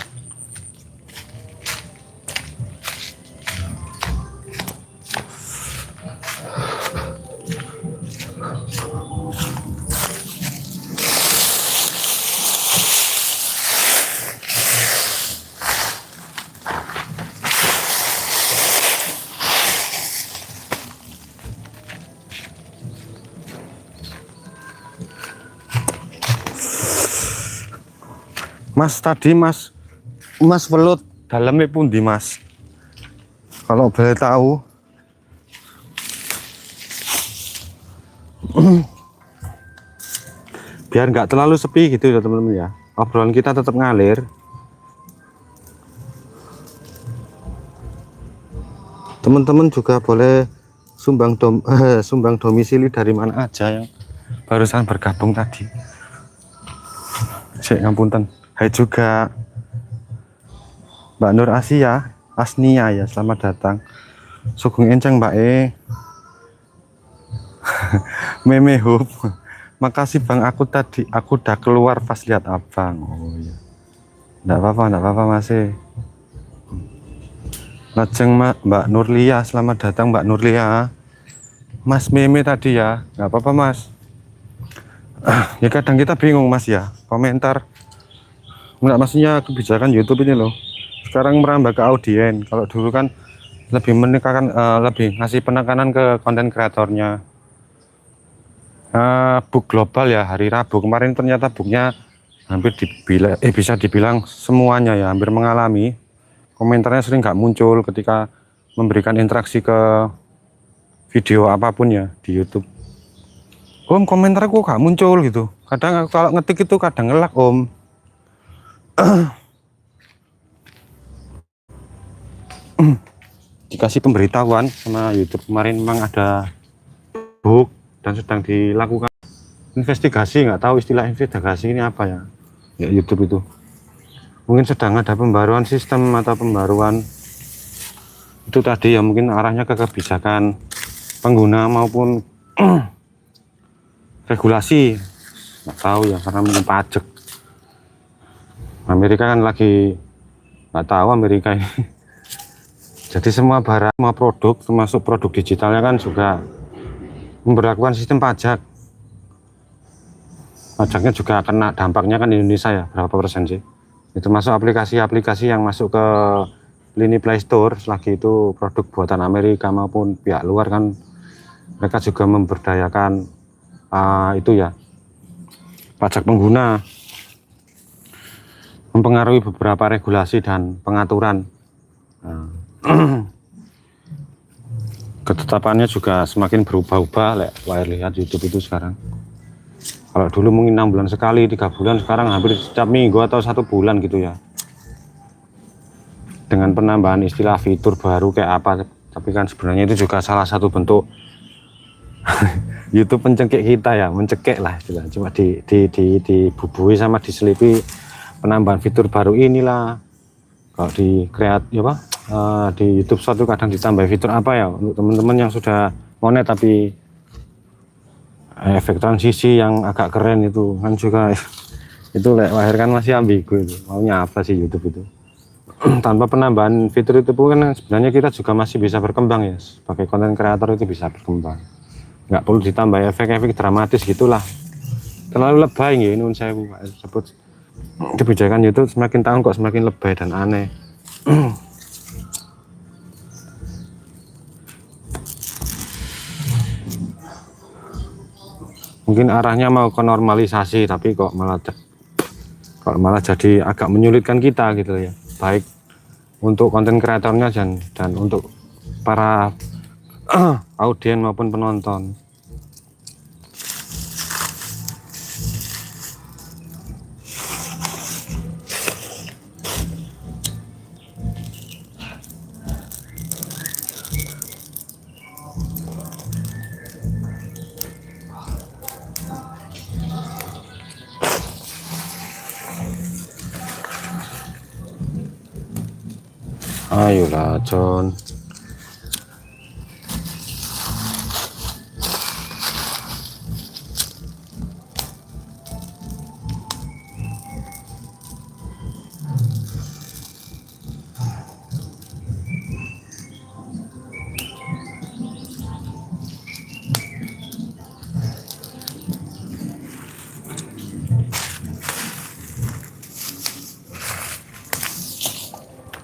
Mas tadi mas welut dalamnya pundi mas, kalau boleh tahu? Biar nggak terlalu sepi gitu ya teman-teman ya, obrolan kita tetap ngalir. Teman-teman juga boleh sumbang domisili dari mana aja yang barusan bergabung tadi. Cek ngapunten. Hai juga Mbak Nur Asnia ya, selamat datang. Sugeng enceng Mbak Meme Hub. Makasih Bang, aku udah keluar pas lihat abang. Oh iya. Enggak apa-apa masih. Lajeng Mbak Nurlia, selamat datang Mbak Nurlia. Mas Meme tadi ya, nggak apa-apa Mas. Ya kadang kita bingung Mas ya, komentar. Enggak, maksudnya kebijakan YouTube ini loh. Sekarang merambah ke audien. Kalau dulu kan lebih menekankan, lebih ngasih penekanan ke konten kreatornya. Book global ya, hari Rabu kemarin ternyata booknya hampir bisa dibilang semuanya ya, hampir mengalami. Komentarnya sering nggak muncul ketika memberikan interaksi ke video apapun ya di YouTube. Om, komentar kok nggak muncul gitu. Kadang kalau ngetik itu kadang ngelak Om. Dikasih pemberitahuan sama YouTube kemarin memang ada bug dan sedang dilakukan investigasi. Nggak tahu istilah investigasi ini apa ya YouTube itu. mungkin sedang ada pembaruan sistem atau pembaruan itu tadi ya, mungkin arahnya ke kebijakan pengguna maupun regulasi, nggak tahu ya, karena mungkin pajak. Amerika kan lagi nggak tahu Amerika ini. Jadi semua barang, semua produk termasuk produk digitalnya kan juga memberlakukan sistem pajak. Pajaknya juga kena dampaknya kan di Indonesia ya, berapa persen sih? Itu masuk aplikasi-aplikasi yang masuk ke lini Play Store, selagi itu produk buatan Amerika maupun pihak luar kan, mereka juga memberdayakan itu ya, pajak pengguna, mempengaruhi beberapa regulasi dan pengaturan. Ketetapannya juga semakin berubah-ubah. Lihat YouTube itu sekarang, kalau dulu mungkin 6 bulan sekali, 3 bulan, sekarang hampir setiap minggu atau 1 bulan gitu ya, dengan penambahan istilah fitur baru kayak apa. Tapi kan sebenarnya itu juga salah satu bentuk YouTube mencekik kita ya, mencekik lah istilahnya, cuma dibubui sama diselipi penambahan fitur baru inilah. Kalau di ya Pak, di YouTube Short itu kadang ditambah fitur apa ya, untuk teman-teman yang sudah monet tapi efek transisi yang agak keren itu kan juga itu lahir kan masih ambigu, itu maunya apa sih YouTube itu. Tanpa penambahan fitur itu pun kan sebenarnya kita juga masih bisa berkembang ya, sebagai konten kreator itu bisa berkembang, nggak perlu ditambah efek-efek dramatis gitulah, terlalu lebay ya. Ini saya sebut kebijakan YouTube semakin tahun kok semakin lebay dan aneh. Mungkin arahnya mau ke normalisasi, tapi kok malah jadi agak menyulitkan kita gitu ya, baik untuk konten kreatornya dan untuk para audien maupun penonton. Ayolah John.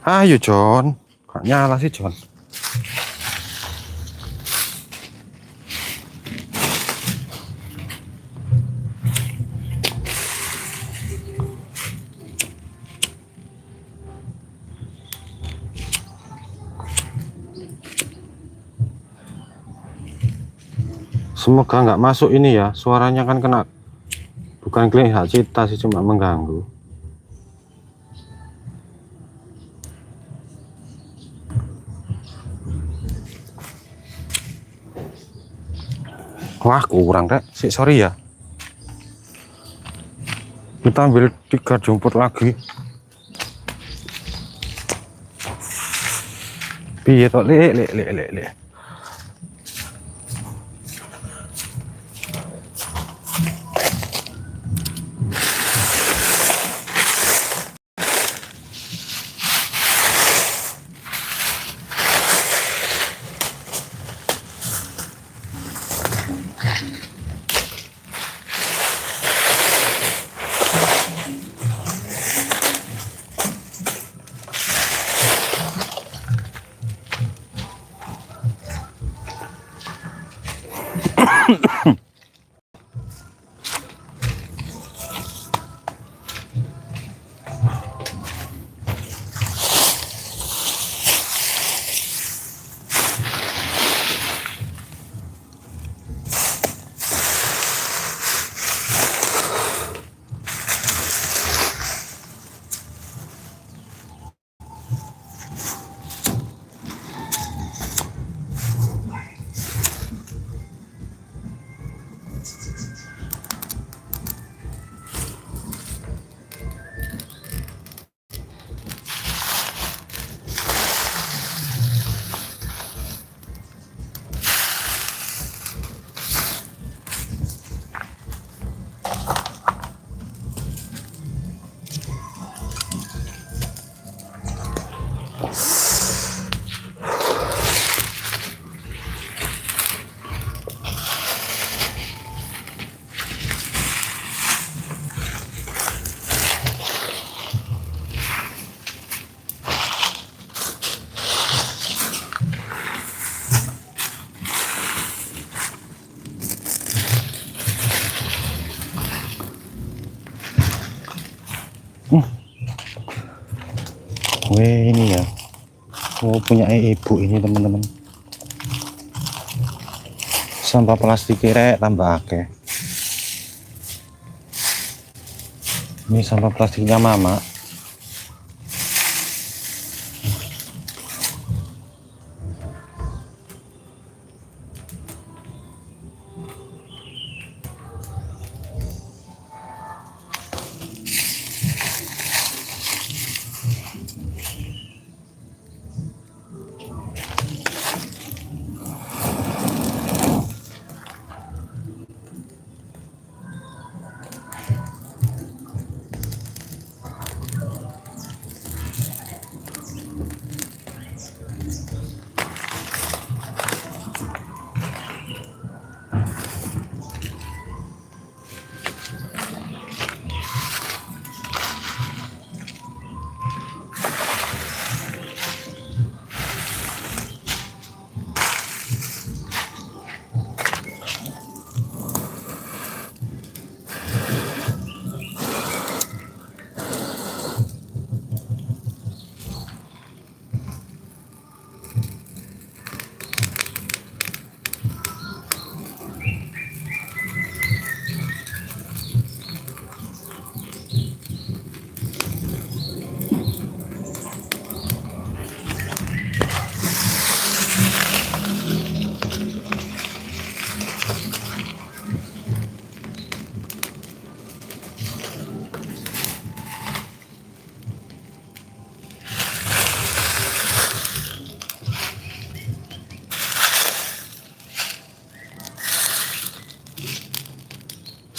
Ayo John, gak nyala sih John. Semoga nggak masuk ini ya, suaranya kan kena, bukan klaim hak cipta sih, cuma mengganggu. Wah kurang deh, sorry ya. Kita ambil 3 jumput lagi. Piye tok le. Wih, ini ya. Oh, punya ibu ini teman-teman. Sampah plastik rek tambah akeh. Ini sampah plastiknya mama.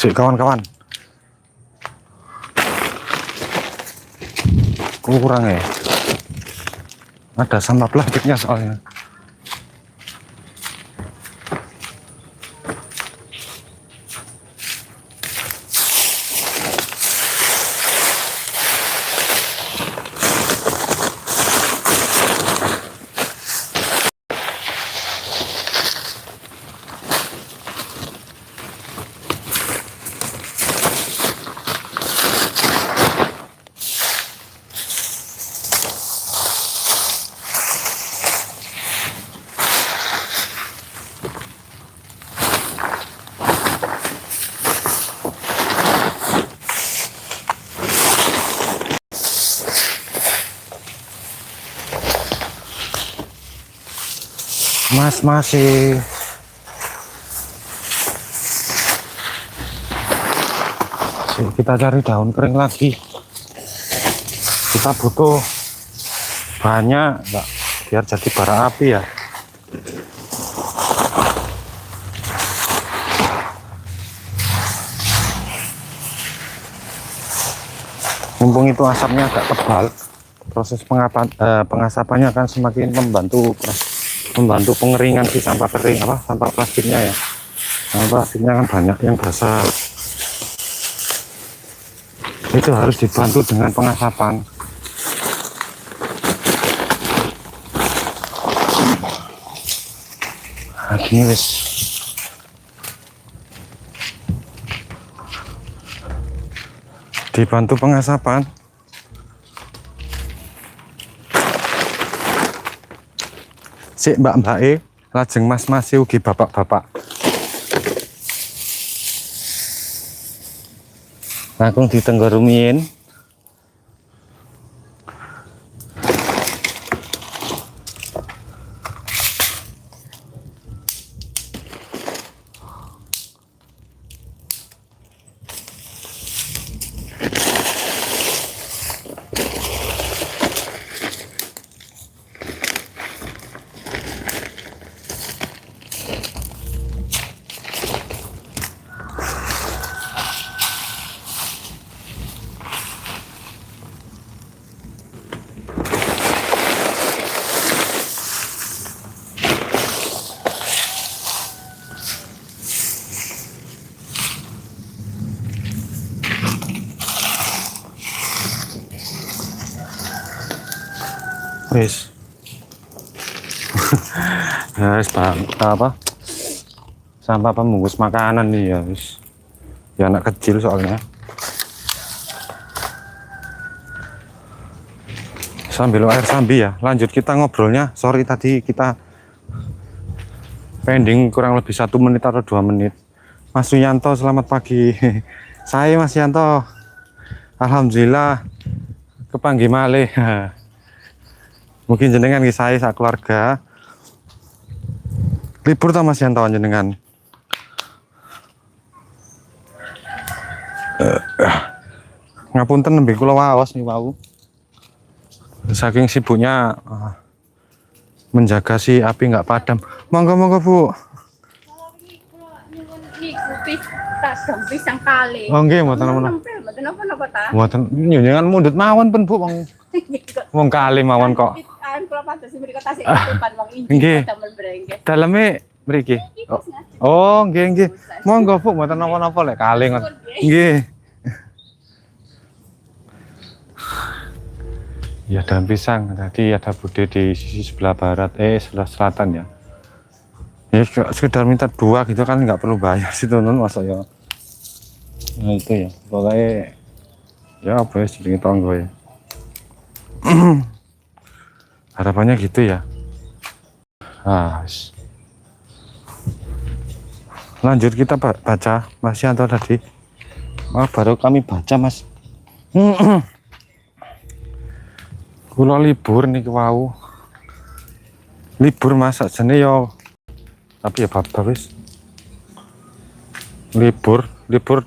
Sik kawan-kawan. Kurang ya. Ada sampah plastiknya soalnya. Mas masih kita cari daun kering lagi. Kita butuh banyak enggak biar jadi bara api ya. Mumpung itu asapnya agak tebal, proses pengasapannya akan semakin membantu pengeringan si sampah kering sampah plastiknya ya. Sampah plastiknya kan banyak yang basah, itu harus dibantu dengan pengasapan. Nah, gini wis dibantu pengasapan. Sik mbak-mbak lajeng mas-mas ugi bapak-bapak langkung ditenggorumin. Wis. Guys, sampah pembungkus makanan nih ya, wis. Ya anak kecil soalnya. Sambil air sambi ya. Lanjut kita ngobrolnya. Sorry tadi kita pending kurang lebih 1 menit atau 2 menit. Mas Yuyanto, selamat pagi. Saya Mas Yanto. Alhamdulillah kepanggih malih. Mungkin jenengan ki saya sak keluarga. Libur ta Mas Yanto jenengan? Ngapunten nembe kula waos nih wau. Saking sibuknya menjaga si api nggak padam. Monggo Bu. Pisang kali. Oh nggih mboten napa ta? Mboten njenengan mundhut mawon pun Bu wong kali mawon kok. Kula pados mriko tasik depan wong inji Nggih. damel brengke. Daleme mriki. Oh nggih. Monggo Bu mboten napa-napa lek kali ngoten. Nggih. Ya daun pisang, tadi ada bude di sisi sebelah barat, sebelah selatan ya. Ya sekedar minta 2 gitu kan nggak perlu bayar sih teman masa ya. Nah itu ya, pokoknya ya apa ya sedikit tonggo ya. Harapannya gitu ya. Lanjut kita baca Mas Yanto tadi. Baru kami baca Mas. Kula libur nih wau. Libur Mas sajane yo. Tapi ya wis. Libur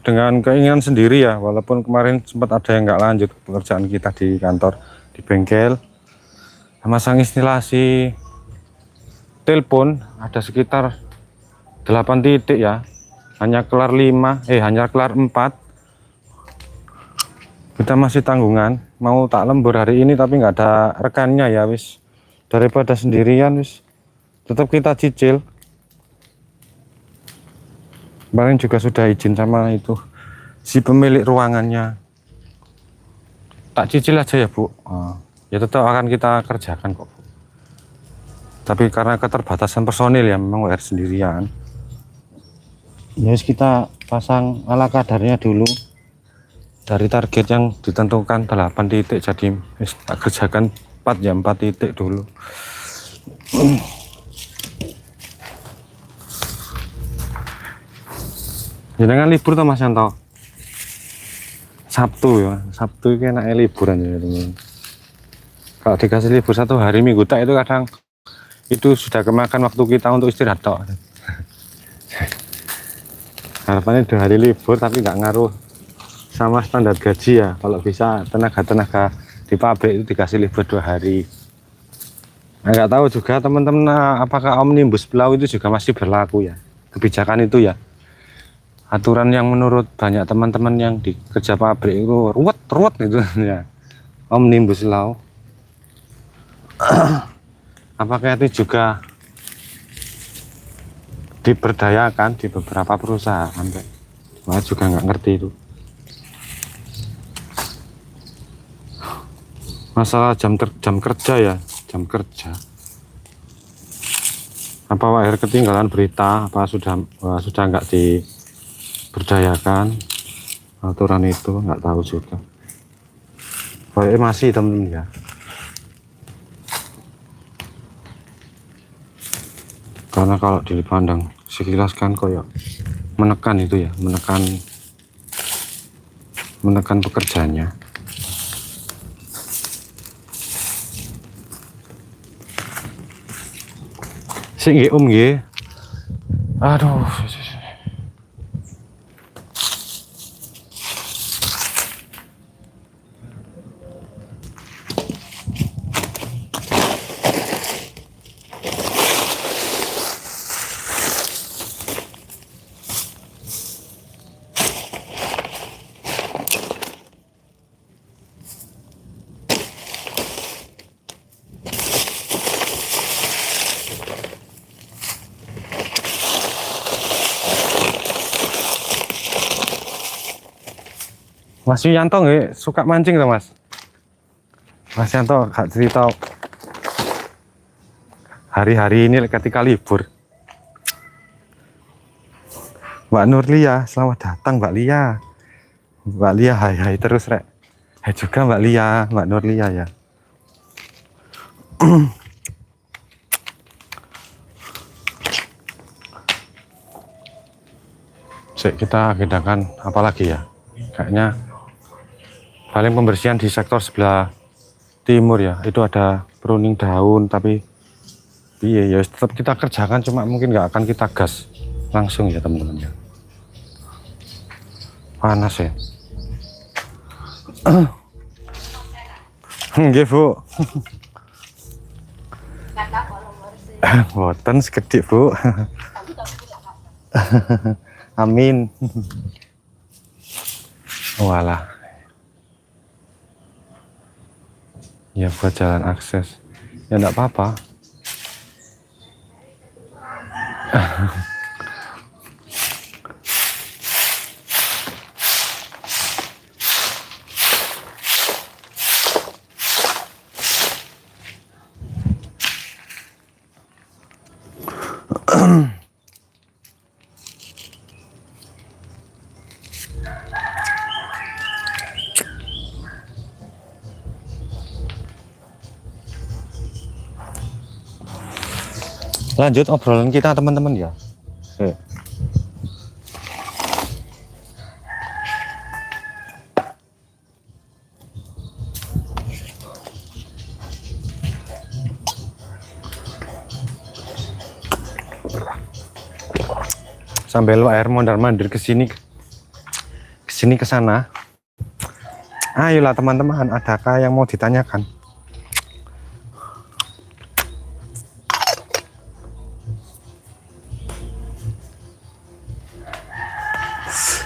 dengan keinginan sendiri ya. Walaupun kemarin sempat ada yang nggak lanjut pekerjaan kita di kantor, di bengkel. Masang instalasi telepon ada sekitar 8 titik ya. Hanya kelar 4. Kita masih tanggungan, mau tak lembur hari ini tapi nggak ada rekannya ya wis. Daripada sendirian wis, tetap kita cicil. Kemarin juga sudah izin sama itu si pemilik ruangannya. Tak cicil aja ya Bu. Ya tetap akan kita kerjakan kok. Tapi karena keterbatasan personil ya memang WR sendirian. Ya kita pasang ala kadarnya dulu. Dari target yang ditentukan 8 titik jadi tak kerjakan 4 titik dulu. Jangan libur tuh Mas Yanto. Sabtu ya, Sabtu itu enaknya liburan ya teman. Kalau dikasih libur 1 hari Minggu tak itu kadang itu sudah kemakan waktu kita untuk istirahat toh. Harapannya 2 hari libur tapi nggak ngaruh sama standar gaji ya. Kalau bisa tenaga-tenaga di pabrik itu dikasih libur 2 hari. Nah, nggak tahu juga teman-teman apakah omnibus law itu juga masih berlaku ya kebijakan itu ya. Aturan yang menurut banyak teman-teman yang di kerja pabrik itu ruwet gitu ya. Omnibus law. Apakah itu juga diberdayakan di beberapa perusahaan? Saya juga nggak ngerti itu. Masalah jam kerja ya, jam kerja. Apa WR ketinggalan berita? Apa sudah nggak diberdayakan aturan itu? Nggak tahu juga. Kayaknya masih temen ya. Karena kalau dipandang sekilas kan kayak menekan itu ya, menekan pekerjaannya. Sing nggih aduh. Mas Yuyanto nggak suka mancing tuh Mas? Mas Yanto gak cerita hari-hari ini ketika libur. Mbak Nurlia, selamat datang Mbak Lia. Mbak Lia hai terus rek. Hai juga Mbak Lia, Mbak Nurlia ya. Kita agendakan apa lagi ya? Kayaknya paling pembersihan di sektor sebelah timur ya. Itu ada pruning daun, tapi iya ya tetap kita kerjakan, cuma mungkin nggak akan kita gas langsung ya teman-teman ya. Panas ya. Nggih, Bu. Kata kalau bersih. Boten sekedhik, Bu. Amin. Walah. Ya buat jalan akses. Ya enggak apa-apa. Lanjut obrolan kita teman-teman ya. Oke. Sambil air mondar-mandir ke sini ke sana. Ayolah teman-teman, adakah yang mau ditanyakan?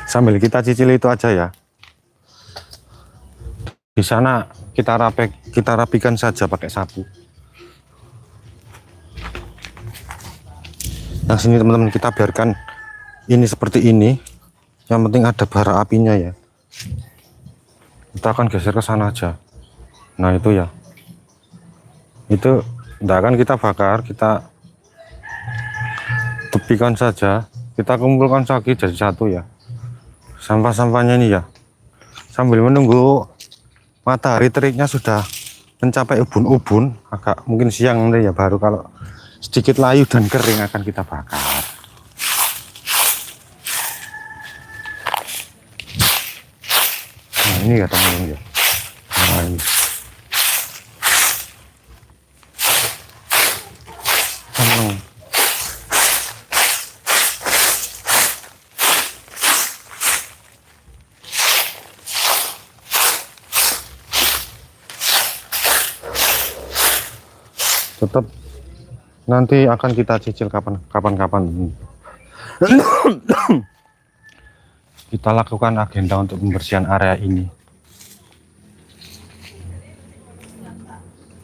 Sambil kita cicil itu aja ya. Di sana kita rapikan saja pakai sapu. Yang sini teman-teman kita biarkan ini seperti ini. Yang penting ada bara apinya ya. Kita akan geser ke sana aja. Nah itu ya. Itu tidak akan kita bakar, kita tepikan saja. Kita kumpulkan lagi jadi satu ya. Sampah-sampahnya ini ya. Sambil menunggu matahari teriknya sudah mencapai ubun-ubun, agak mungkin siang nanti ya, baru kalau sedikit layu dan kering akan kita bakar. Nah ini ya teman-teman ya. Nah ini. Tetap nanti akan kita cicil kapan-kapan kita lakukan agenda untuk pembersihan area ini.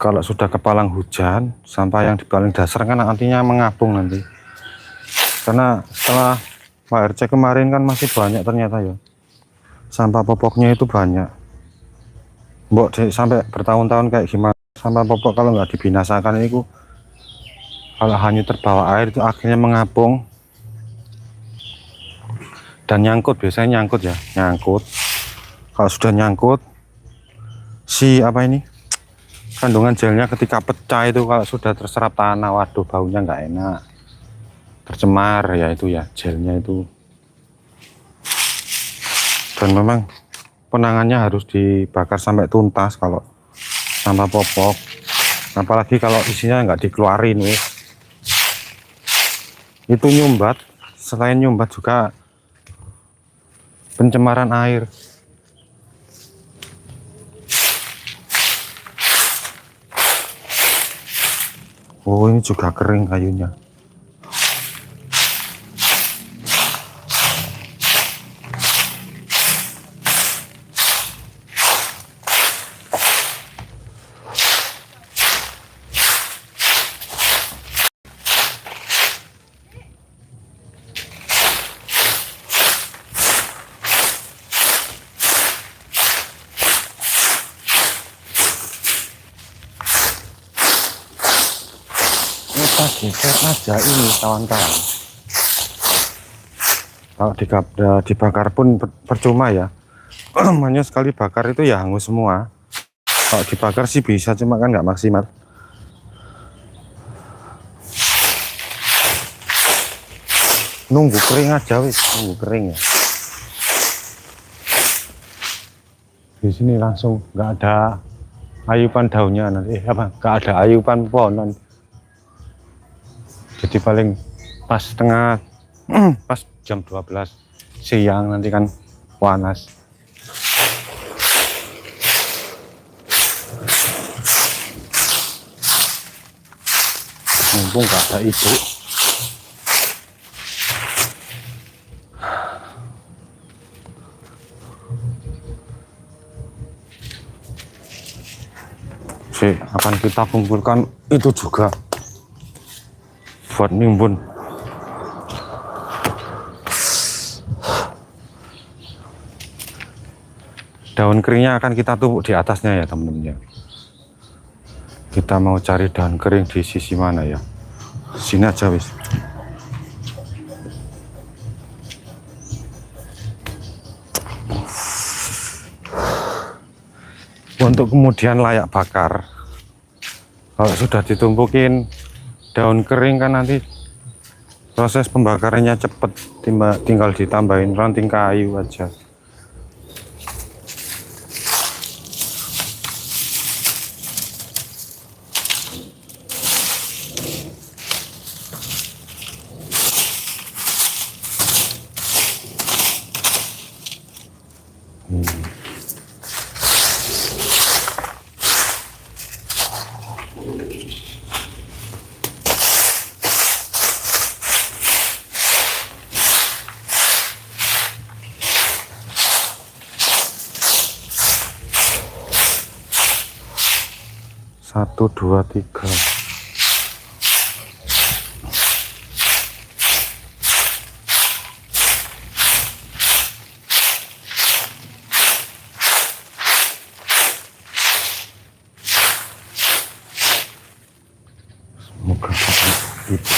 Kalau sudah kepalang hujan, sampah yang di paling dasar kan artinya mengapung nanti, karena setelah Pak RC kemarin kan masih banyak ternyata ya, sampah popoknya itu banyak. Mbok sampai bertahun-tahun kayak gimana sampah popok kalau nggak dibinasakan itu, kalau hanya terbawa air itu akhirnya mengapung dan nyangkut. Biasanya nyangkut ya, nyangkut. Kalau sudah nyangkut, si apa ini kandungan gelnya ketika pecah itu kalau sudah terserap tanah, waduh baunya nggak enak, tercemar ya itu ya gelnya itu. Dan memang penangannya harus dibakar sampai tuntas kalau sampah popok, apalagi kalau isinya nggak dikeluarin wis. Itu nyumbat, selain nyumbat juga pencemaran air. Oh ini juga kering kayunya. Kita geser aja ini kawan-kawan. Kalau dibakar pun percuma ya. Hanya sekali bakar itu ya hangus semua. Kalau dibakar sih bisa, cuma kan nggak maksimal. Nunggu kering aja wis, nunggu kering ya. Di sini langsung nggak ada ayupan daunnya nanti, nggak ada ayupan pohonan. Jadi paling pas pas jam 12 siang nanti kan panas. Mumpung nggak ada ibu. Akan kita kumpulkan itu juga buat nimbun. Daun keringnya akan kita tumpuk di atasnya ya teman-teman ya. Kita mau cari daun kering di sisi mana ya? Sini aja wis. Untuk kemudian layak bakar. Kalau sudah ditumpukin daun kering kan nanti proses pembakarannya cepat, tinggal ditambahin ranting kayu aja. Satu, dua, tiga. Semoga itu.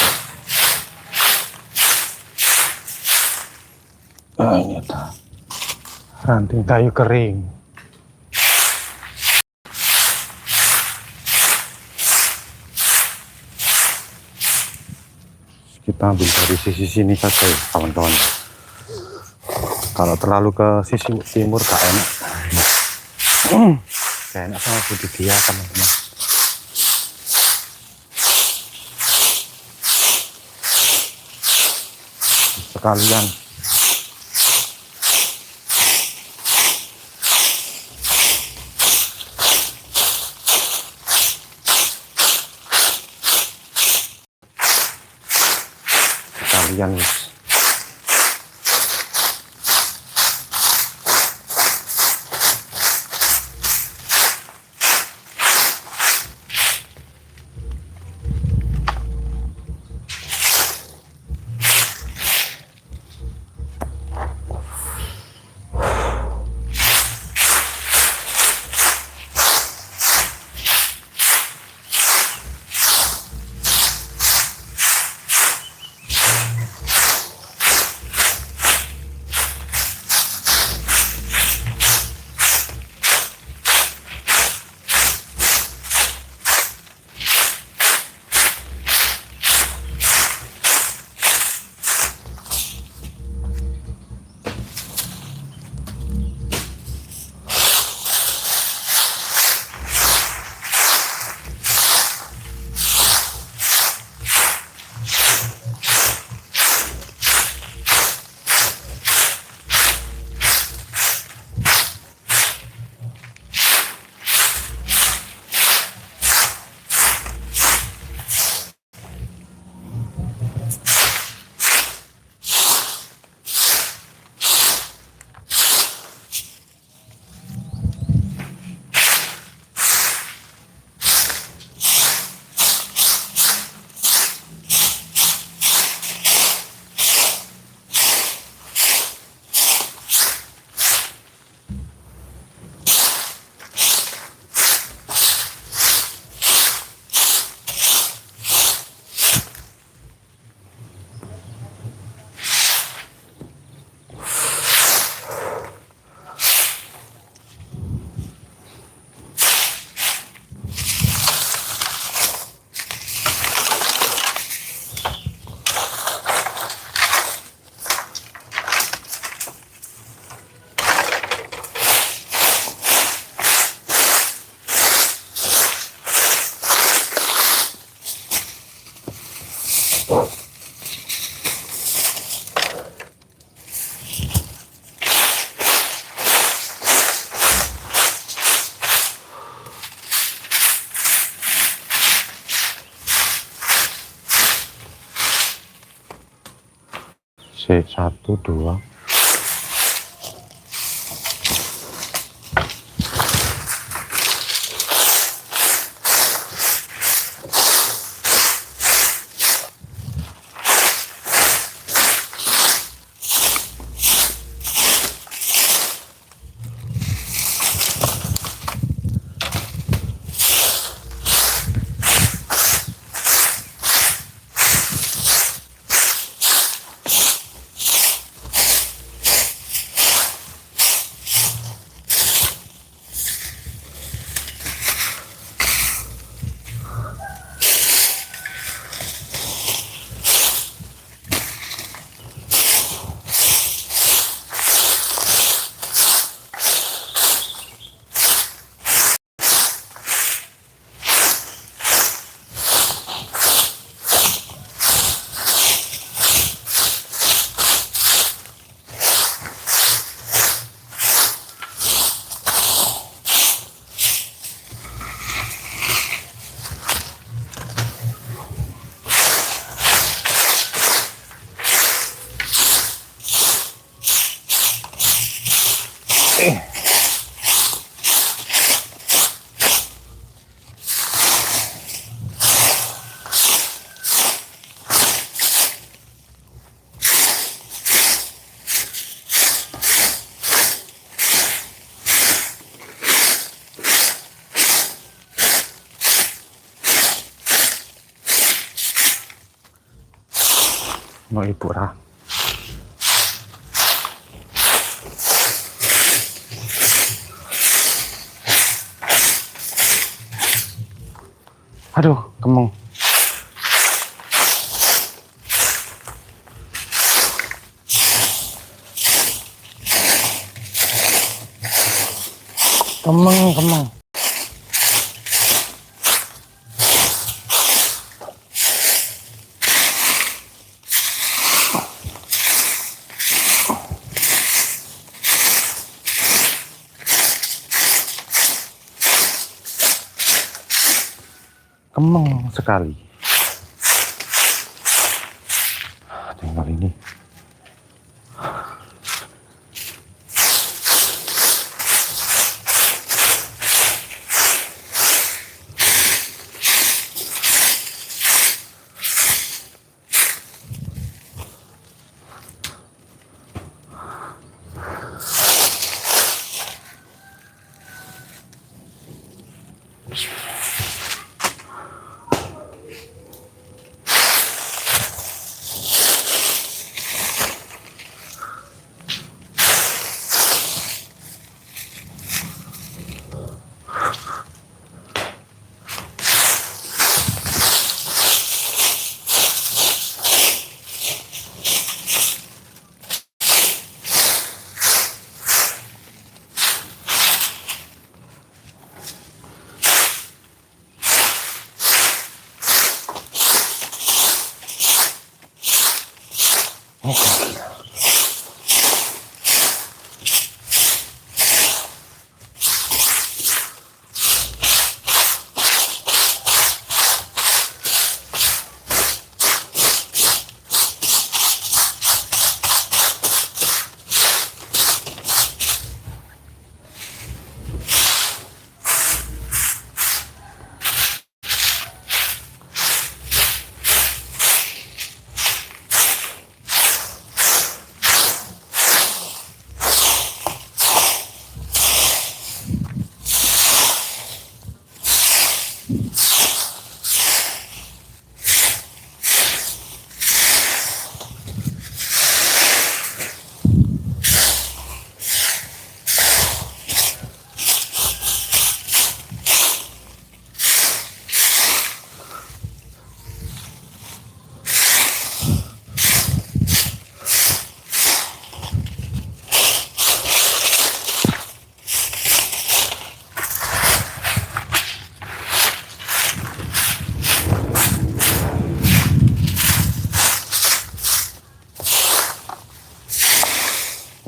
Ini ada ranting kayu kering. Kita ambil dari sisi sini saja ya kawan-kawan. Kalau terlalu ke sisi timur gak enak. Gak enak sama budidaya teman-teman. Sekalian wis. Satu, dua. No ibu Ra. Aduh, kemeng. Kemeng. Kemeng sekali. Tinggal ini.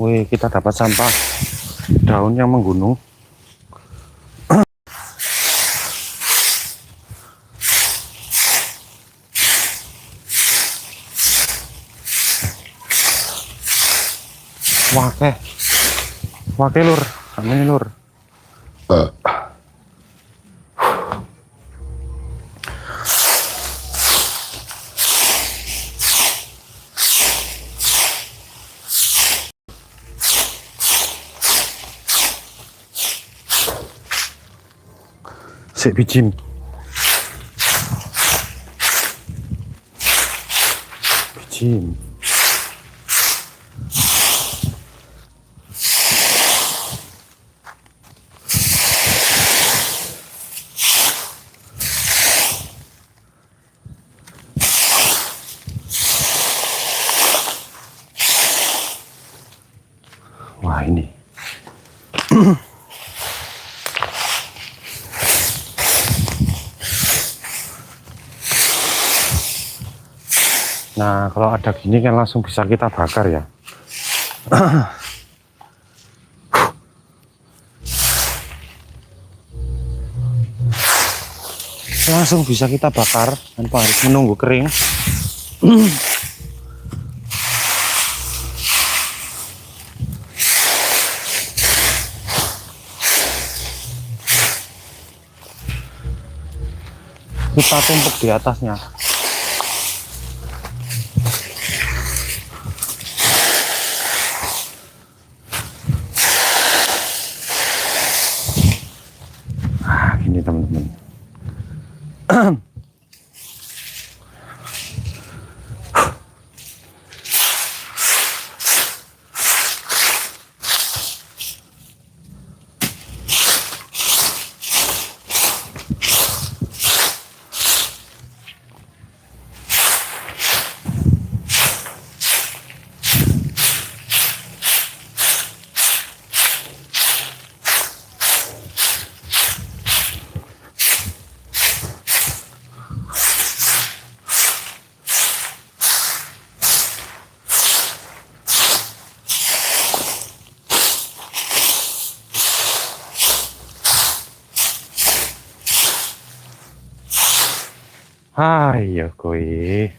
Wih, kita dapat sampah daun yang menggunung. Wake. Wake lur. Amin lur. Sik bijim. Bijim. Wah ini. Nah, kalau ada gini kan langsung bisa kita bakar ya. Langsung bisa kita bakar tanpa harus menunggu kering. Kita tumpuk di atasnya. Ini teman-teman. Iya koi.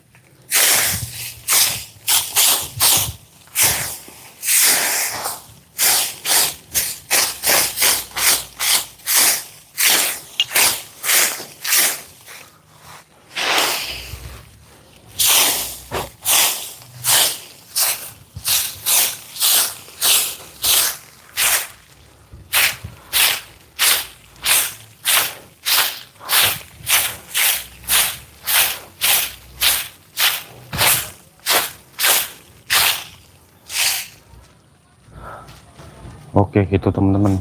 Oke gitu teman-teman.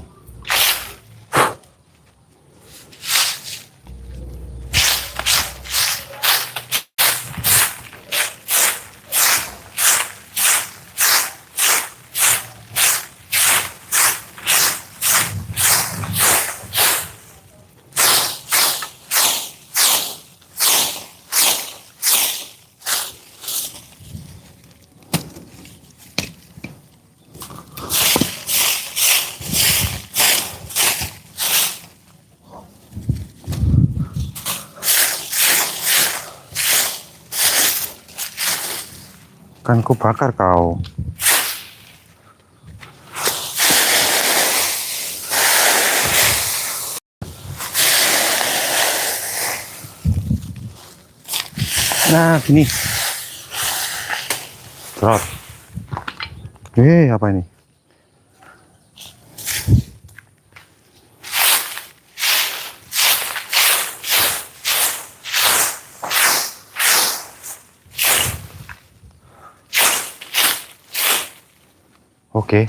Kan ku bakar kau. Nah gini. Trot. Apa ini? Oke.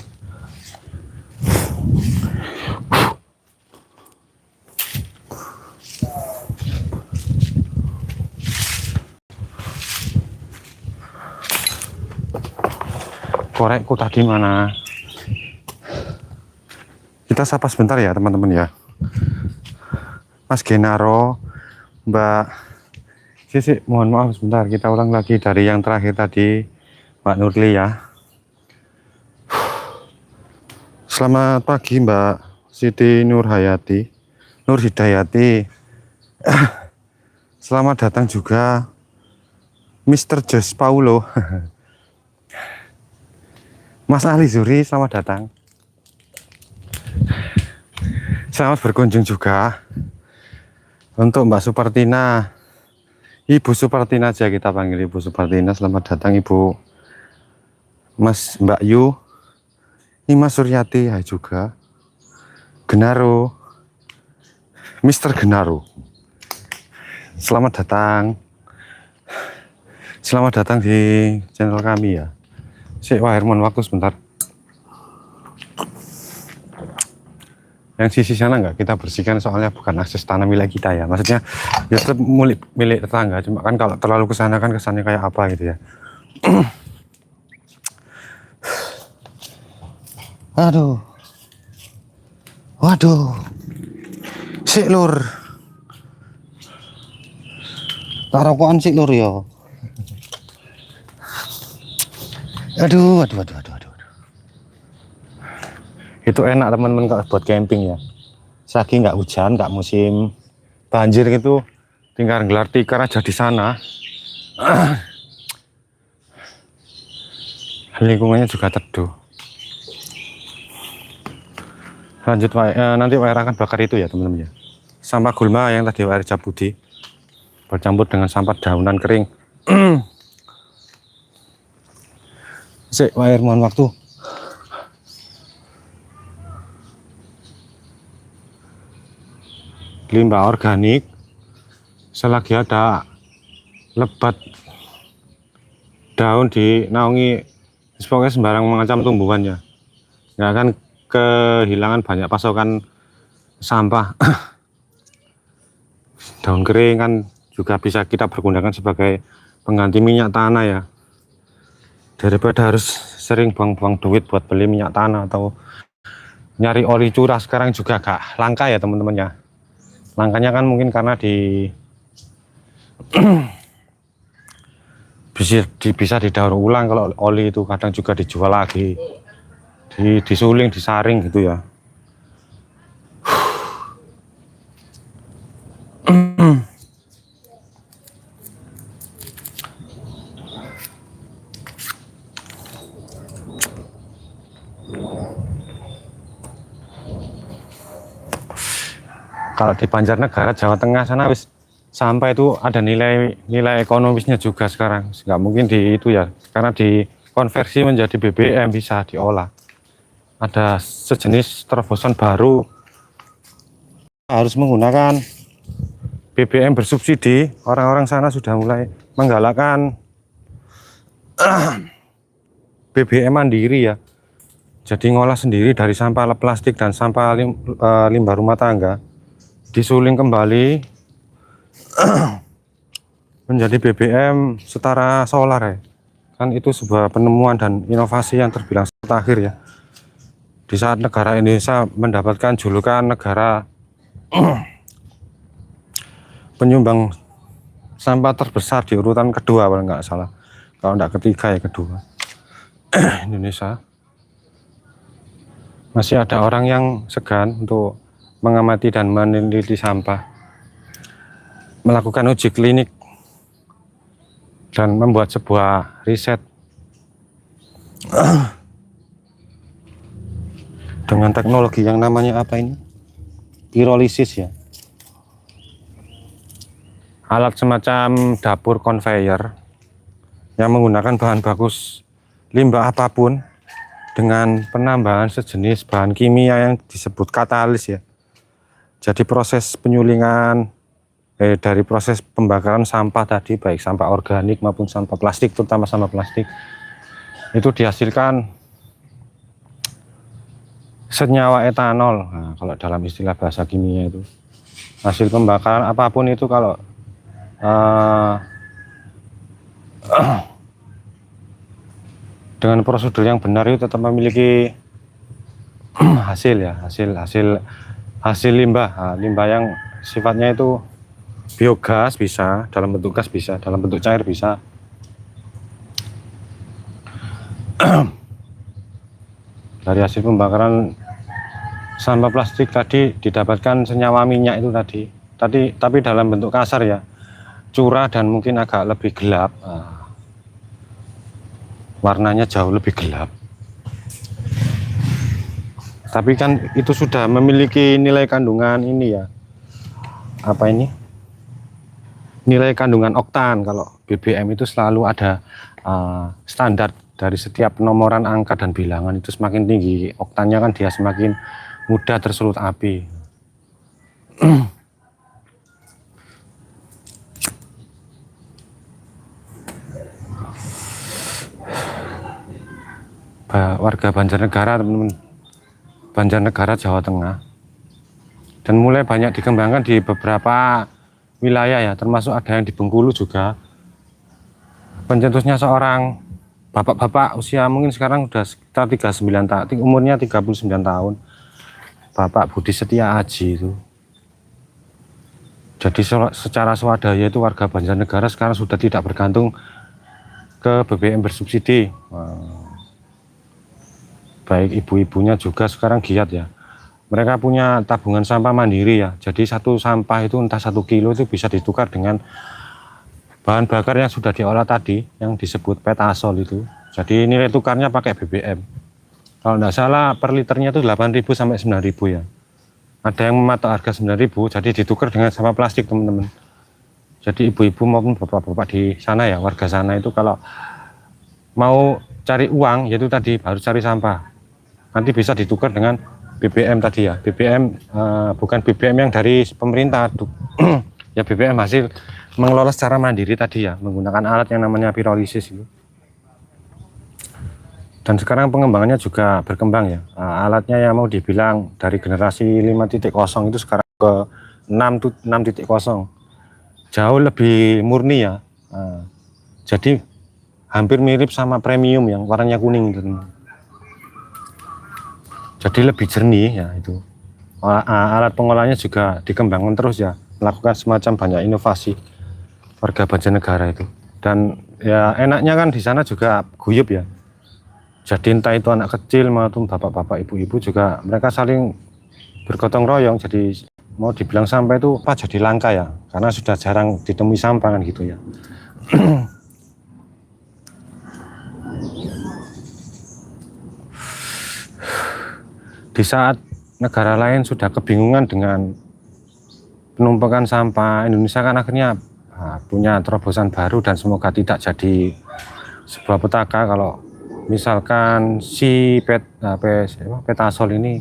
Korekku tadi mana? Kita sapa sebentar ya teman-teman ya. Mas Genaro, Mbak Sisi, mohon maaf sebentar. Kita ulang lagi dari yang terakhir tadi, Mbak Nurli ya. Selamat pagi Mbak Siti Nurhayati, Nur Hidayati. Selamat datang juga Mr. Jos Paulo. Mas Ali Zuri, selamat datang. Selamat berkunjung juga untuk Mbak Supartina, Ibu Supartina aja kita panggil Ibu Supartina. Selamat datang Ibu. Mas Mbak Yu, Mas Suryati, hai juga. Genaro, Mr. Genaro, selamat datang. Selamat datang di channel kami ya. Wah Hermon, waktu sebentar. Yang sisi sana nggak kita bersihkan, soalnya bukan akses tanah milik kita ya. Maksudnya ya tetap milik tetangga, cuma kan kalau terlalu ke sana kan kesannya kayak apa gitu ya. Aduh. Waduh. Sik lur. Tak rokokan sik lur ya. Aduh. Itu enak teman-teman kalau buat camping ya. Selagi nggak hujan, nggak musim banjir gitu, tinggal gelar tikar aja di sana. Lingkungannya juga teduh. Lanjut, nanti Wair akan bakar itu ya teman-teman ya. Sampah gulma yang tadi Wair cabudi bercampur dengan sampah daunan kering. Sik, Wair mohon waktu. Limbah organik, selagi ada lebat daun di naungi, pokoknya sembarang mengancam tumbuhannya, nggak akan kehilangan banyak pasokan sampah. Daun kering kan juga bisa kita pergunakan sebagai pengganti minyak tanah ya, daripada harus sering buang-buang duit buat beli minyak tanah atau nyari oli curah. Sekarang juga gak langka ya teman-teman ya. Langkanya kan mungkin karena bisa didaur ulang. Kalau oli itu kadang juga dijual lagi, disuling, disaring gitu ya. Kalau di Banjarnegara, Jawa Tengah sana wis sampah itu ada nilai ekonomisnya juga sekarang. Nggak mungkin di itu ya, karena dikonversi menjadi BBM, bisa diolah. Ada sejenis terobosan baru, harus menggunakan BBM bersubsidi. Orang-orang sana sudah mulai menggalakkan BBM mandiri ya. Jadi ngolah sendiri dari sampah plastik dan sampah limbah rumah tangga, disuling kembali menjadi BBM setara solar ya. Kan itu sebuah penemuan dan inovasi yang terbilang mutakhir ya. Di saat negara Indonesia mendapatkan julukan negara penyumbang sampah terbesar di urutan kedua kalau nggak salah, kalau nggak ketiga ya kedua. Indonesia masih ada orang yang segan untuk mengamati dan meneliti sampah, melakukan uji klinik, dan membuat sebuah riset dengan teknologi yang namanya apa ini? Pirolisis ya. Alat semacam dapur conveyor yang menggunakan bahan bagus limbah apapun dengan penambahan sejenis bahan kimia yang disebut katalis ya. Jadi proses penyulingan dari proses pembakaran sampah tadi, baik sampah organik maupun sampah plastik, terutama sampah plastik, itu dihasilkan senyawa etanol. Nah, kalau dalam istilah bahasa kimia itu hasil pembakaran apapun itu kalau dengan prosedur yang benar itu tetap memiliki hasil ya, hasil limbah. Limbah yang sifatnya itu biogas, bisa dalam bentuk gas, bisa dalam bentuk cair, bisa. Dari hasil pembakaran sampah plastik tadi didapatkan senyawa minyak itu tadi, tapi dalam bentuk kasar ya, curah dan mungkin agak lebih gelap. Warnanya jauh lebih gelap. Tapi kan itu sudah memiliki nilai kandungan ini ya, apa ini, nilai kandungan oktan. Kalau BBM itu selalu ada standar dari setiap penomoran angka dan bilangan, itu semakin tinggi oktannya kan dia semakin mudah tersulut api. Warga Banjarnegara, teman-teman, Banjarnegara Jawa Tengah, dan mulai banyak dikembangkan di beberapa wilayah ya, termasuk ada yang di Bengkulu juga. Pencetusnya seorang bapak-bapak usia mungkin sekarang sudah sekitar 39 tahun, umurnya 39 tahun, Bapak Budi Setia Aji itu. Jadi secara swadaya itu warga Banjarnegara sekarang sudah tidak bergantung ke BBM bersubsidi. Baik ibu-ibunya juga sekarang giat ya. Mereka punya tabungan sampah mandiri ya. Jadi satu sampah itu entah 1 kilo itu bisa ditukar dengan bahan bakar yang sudah diolah tadi, yang disebut petasol itu. Jadi nilai tukarnya pakai BBM. Kalau tidak salah per liternya itu 8.000 sampai 9.000 ya. Ada yang mematok harga 9.000, jadi ditukar dengan sampah plastik, teman-teman. Jadi ibu-ibu maupun bapak-bapak di sana ya, warga sana itu kalau mau cari uang, yaitu tadi harus cari sampah. Nanti bisa ditukar dengan BBM tadi ya. BBM bukan BBM yang dari pemerintah, ya BBM hasil mengelola secara mandiri tadi ya, menggunakan alat yang namanya pirolisis itu. Dan sekarang pengembangannya juga berkembang ya. Alatnya yang mau dibilang dari generasi 5.0 itu sekarang ke 6.0. Jauh lebih murni ya. Jadi hampir mirip sama premium yang warnanya kuning gitu. Jadi lebih jernih ya itu. Alat pengolahnya juga dikembangkan terus ya, melakukan semacam banyak inovasi warga Banjarnegara itu. Dan ya enaknya kan di sana juga guyup ya. Jadi entah itu anak kecil maupun bapak-bapak, ibu-ibu juga mereka saling bergotong royong. Jadi mau dibilang sampah itu apa jadi langka ya, karena sudah jarang ditemui sampah kan gitu ya. Di saat negara lain sudah kebingungan dengan penumpukan sampah, Indonesia kan akhirnya punya terobosan baru, dan semoga tidak jadi sebuah petaka kalau misalkan si petasol ini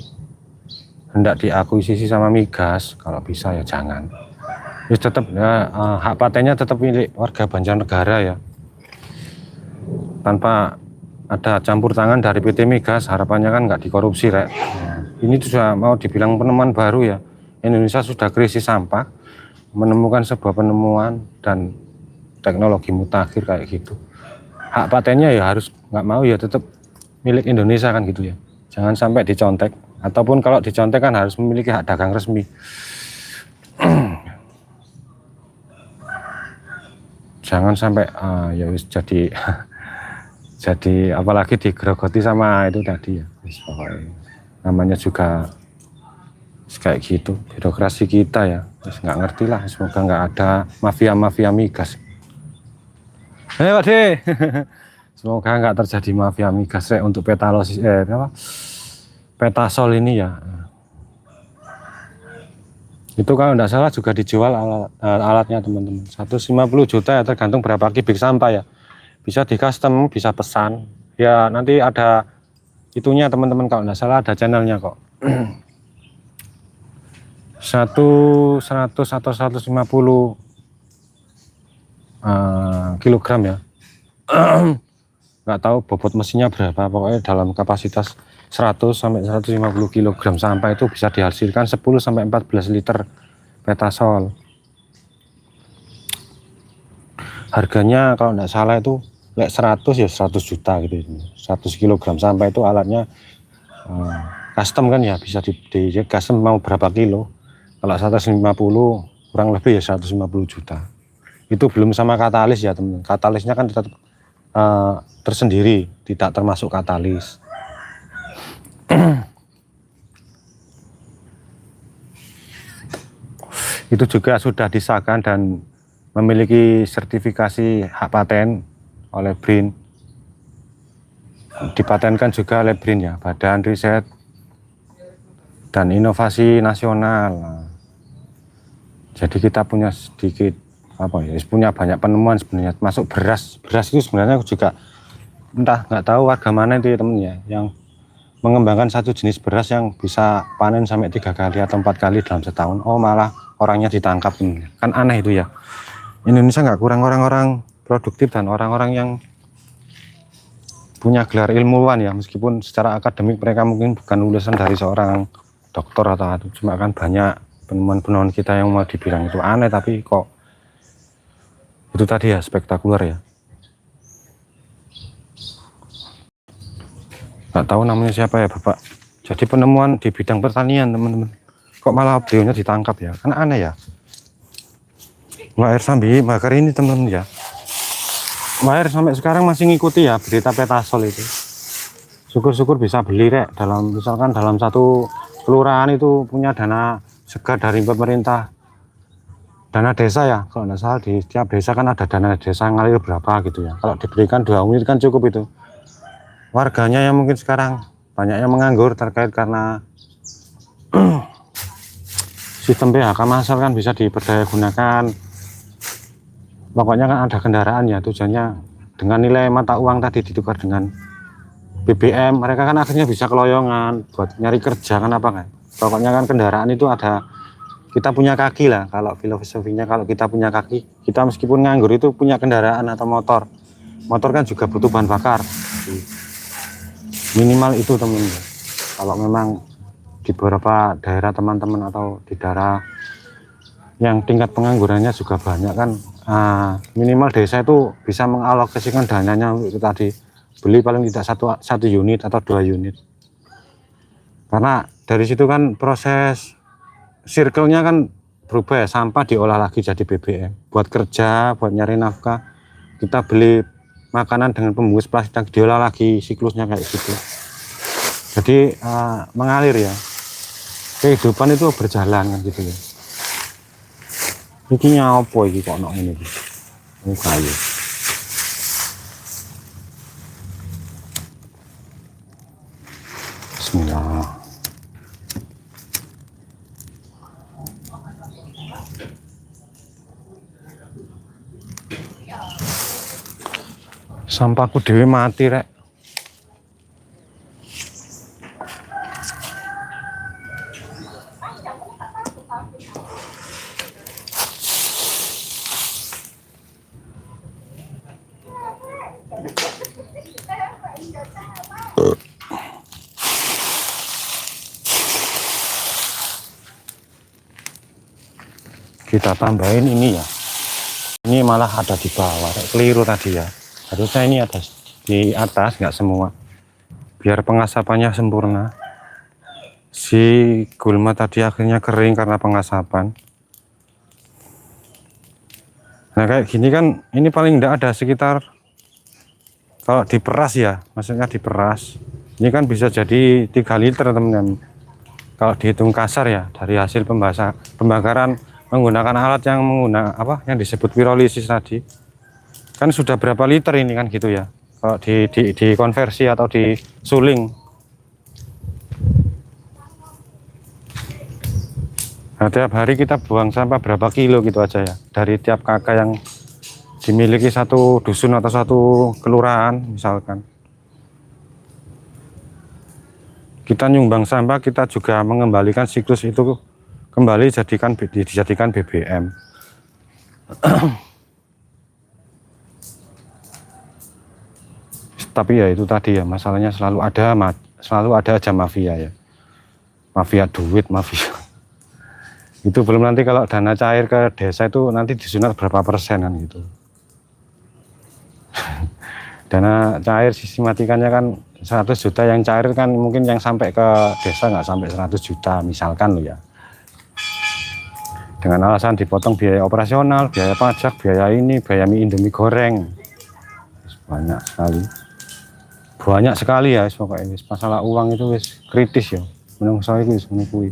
hendak diakuisisi sama migas. Kalau bisa ya jangan. Ya tetap ya, hak patennya tetap milik warga Banjarnegara ya, tanpa ada campur tangan dari PT Migas. Harapannya kan nggak dikorupsi, Rek. Ini sudah mau dibilang penemuan baru ya. Indonesia sudah krisis sampah, menemukan sebuah penemuan dan teknologi mutakhir kayak gitu. Hak patennya ya harus nggak mau ya tetap milik Indonesia kan gitu ya. Jangan sampai dicontek, ataupun kalau dicontek kan harus memiliki hak dagang resmi. Jangan sampai ya jadi jadi apalagi digerogoti sama itu tadi ya. Namanya juga kayak gitu birokrasi kita ya. Terus nggak ngerti lah, semoga nggak ada mafia migas. Pak De. Semoga nggak terjadi mafia migas untuk petasol ini ya. Itu kalau tidak salah juga dijual alatnya, teman-teman. 150 juta ya, tergantung berapa kubik sampah ya. Bisa di custom, bisa pesan. Ya nanti ada itunya, teman-teman, kalau tidak salah ada channelnya kok. 100 atau 150 kilogram ya. Nggak tahu bobot mesinnya berapa, pokoknya dalam kapasitas 100 sampai 150 kg sampah itu bisa dihasilkan 10 sampai 14 liter petasol. Harganya kalau nggak salah itu 100 ya 100 juta gitu. 100 kg sampah itu alatnya custom kan ya, bisa di custom mau berapa kilo. Kalau 150 kurang lebih ya 150 juta. Itu belum sama katalis ya, teman. Katalisnya kan tetap tersendiri, tidak termasuk katalis. Itu juga sudah disahkan dan memiliki sertifikasi hak paten oleh BRIN. Dipatenkan juga oleh BRIN ya, Badan Riset dan inovasi nasional. Nah, jadi kita punya sedikit apa ya, punya banyak penemuan sebenarnya, masuk beras itu sebenarnya juga entah nggak tahu warga mana itu ya temennya yang mengembangkan satu jenis beras yang bisa panen sampai 3 kali atau 4 kali dalam setahun. Oh malah orangnya ditangkap, kan aneh itu ya. Indonesia nggak kurang orang-orang produktif dan orang-orang yang punya gelar ilmuwan ya, meskipun secara akademik mereka mungkin bukan lulusan dari seorang dokter atau cuma kan banyak penemuan-penemuan kita yang mau dibilang itu aneh, tapi kok itu tadi ya spektakuler ya. Nggak tahu namanya siapa ya Bapak, jadi penemuan di bidang pertanian teman-teman, kok malah beliaunya ditangkap ya, kan aneh ya. Mbak Air Sambi bakar ini teman-teman ya, Mbak Air sampai sekarang masih ngikuti ya berita Petasol itu. Syukur-syukur bisa beli rek, dalam misalkan dalam satu kelurahan itu punya dana segar dari pemerintah, dana desa ya kalau nggak salah, di setiap desa kan ada dana desa ngalir berapa gitu ya, kalau diberikan 2 unit kan cukup itu. Warganya yang mungkin sekarang banyak yang menganggur terkait karena sistem PHK masal kan bisa diperdayagunakan. Pokoknya kan ada kendaraan ya, tujuannya dengan nilai mata uang tadi ditukar dengan BBM, mereka kan akhirnya bisa keloyongan buat nyari kerja kan apa kan. Pokoknya kan kendaraan itu ada, kita punya kaki lah kalau filosofinya, kalau kita punya kaki, kita meskipun nganggur itu punya kendaraan atau motor kan juga butuh bahan bakar. Minimal itu teman-teman. Kalau memang di beberapa daerah teman-teman atau di daerah yang tingkat penganggurannya juga banyak kan, minimal desa itu bisa mengalokasikan dananya itu tadi, beli paling tidak satu unit atau 2 unit, karena dari situ kan proses circle-nya kan berubah ya, sampah diolah lagi jadi BBM buat kerja, buat nyari nafkah. Kita beli makanan dengan pembungkus plastik diolah lagi, siklusnya kayak gitu. Jadi mengalir ya, kehidupan itu berjalan kan gitu ya. Ini apa ini kok nok ini kayu. Bismillah. Sampahku dewe mati rek. Kita tambahin ini ya, ini malah ada di bawah, keliru tadi ya, harusnya ini ada di atas, nggak semua, biar pengasapannya sempurna. Si gulma tadi akhirnya kering karena pengasapan. Nah kayak gini kan, ini paling tidak ada sekitar, kalau diperas ya, maksudnya diperas, ini kan bisa jadi 3 liter teman-teman. Kalau dihitung kasar ya, dari hasil pembakaran menggunakan alat yang yang disebut pirolisis tadi, kan sudah berapa liter ini kan gitu ya, kalau dikonversi atau disuling. Nah, tiap hari kita buang sampah berapa kilo gitu aja ya, dari tiap kakak yang dimiliki satu dusun atau satu kelurahan misalkan. Kita nyumbang sampah, kita juga mengembalikan siklus itu kembali dijadikan BBM. Tapi ya itu tadi ya, masalahnya selalu ada aja mafia ya, mafia duit, mafia itu belum nanti kalau dana cair ke desa itu nanti disunat berapa persenan gitu. Dana cair sistematikannya kan 100 juta yang cair kan, mungkin yang sampai ke desa nggak sampai 100 juta misalkan loh ya, dengan alasan dipotong biaya operasional, biaya pajak, biaya ini, biaya mie Indomie goreng, banyak sekali ya. Pokoknya masalah uang itu wis kritis ya, menungso itu wis menukui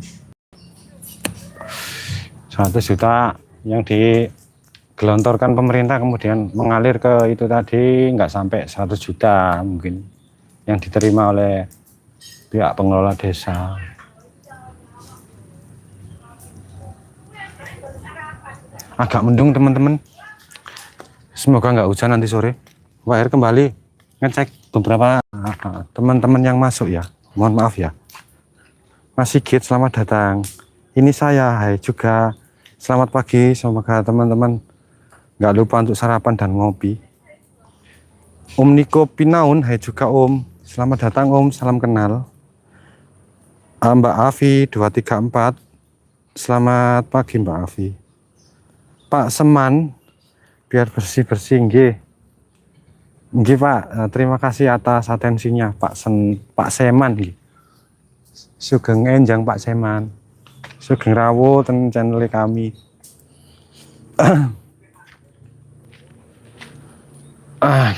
100 juta yang digelontorkan pemerintah kemudian mengalir ke itu tadi nggak sampai 100 juta mungkin yang diterima oleh pihak pengelola desa. Agak mendung teman-teman. Semoga nggak hujan nanti sore. Pak R kembali ngecek beberapa teman-teman yang masuk ya. Mohon maaf ya. Mas Sigit, selamat datang. Ini saya, hai juga. Selamat pagi, semoga teman-teman nggak lupa untuk sarapan dan ngopi. Om Niko Pinaun, hai juga Om. Selamat datang Om, salam kenal. Mbak Avi 234, selamat pagi Mbak Avi. Pak Seman, biar bersih-bersih nggih. Nggih Pak, terima kasih atas atensinya Pak Seman nggih. Sugeng enjang Pak Seman. Sugeng rawuh ten channel kami.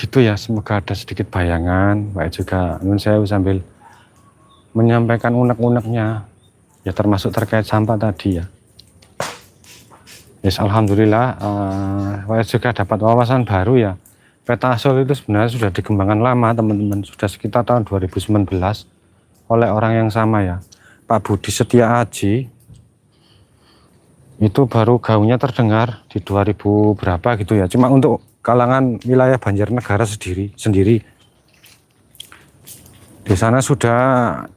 Gitu ya, semoga ada sedikit bayangan. Baik juga nun saya sambil menyampaikan unek-uneknya ya, termasuk terkait sampah tadi ya. Yes, alhamdulillah saya juga dapat wawasan baru ya. Peta Asol itu sebenarnya sudah dikembangkan lama teman-teman, sudah sekitar tahun 2019 oleh orang yang sama ya, Pak Budi Setia Aji. Itu baru gaungnya terdengar di 2000 berapa gitu ya, cuma untuk kalangan wilayah Banjarnegara sendiri. Di sana sudah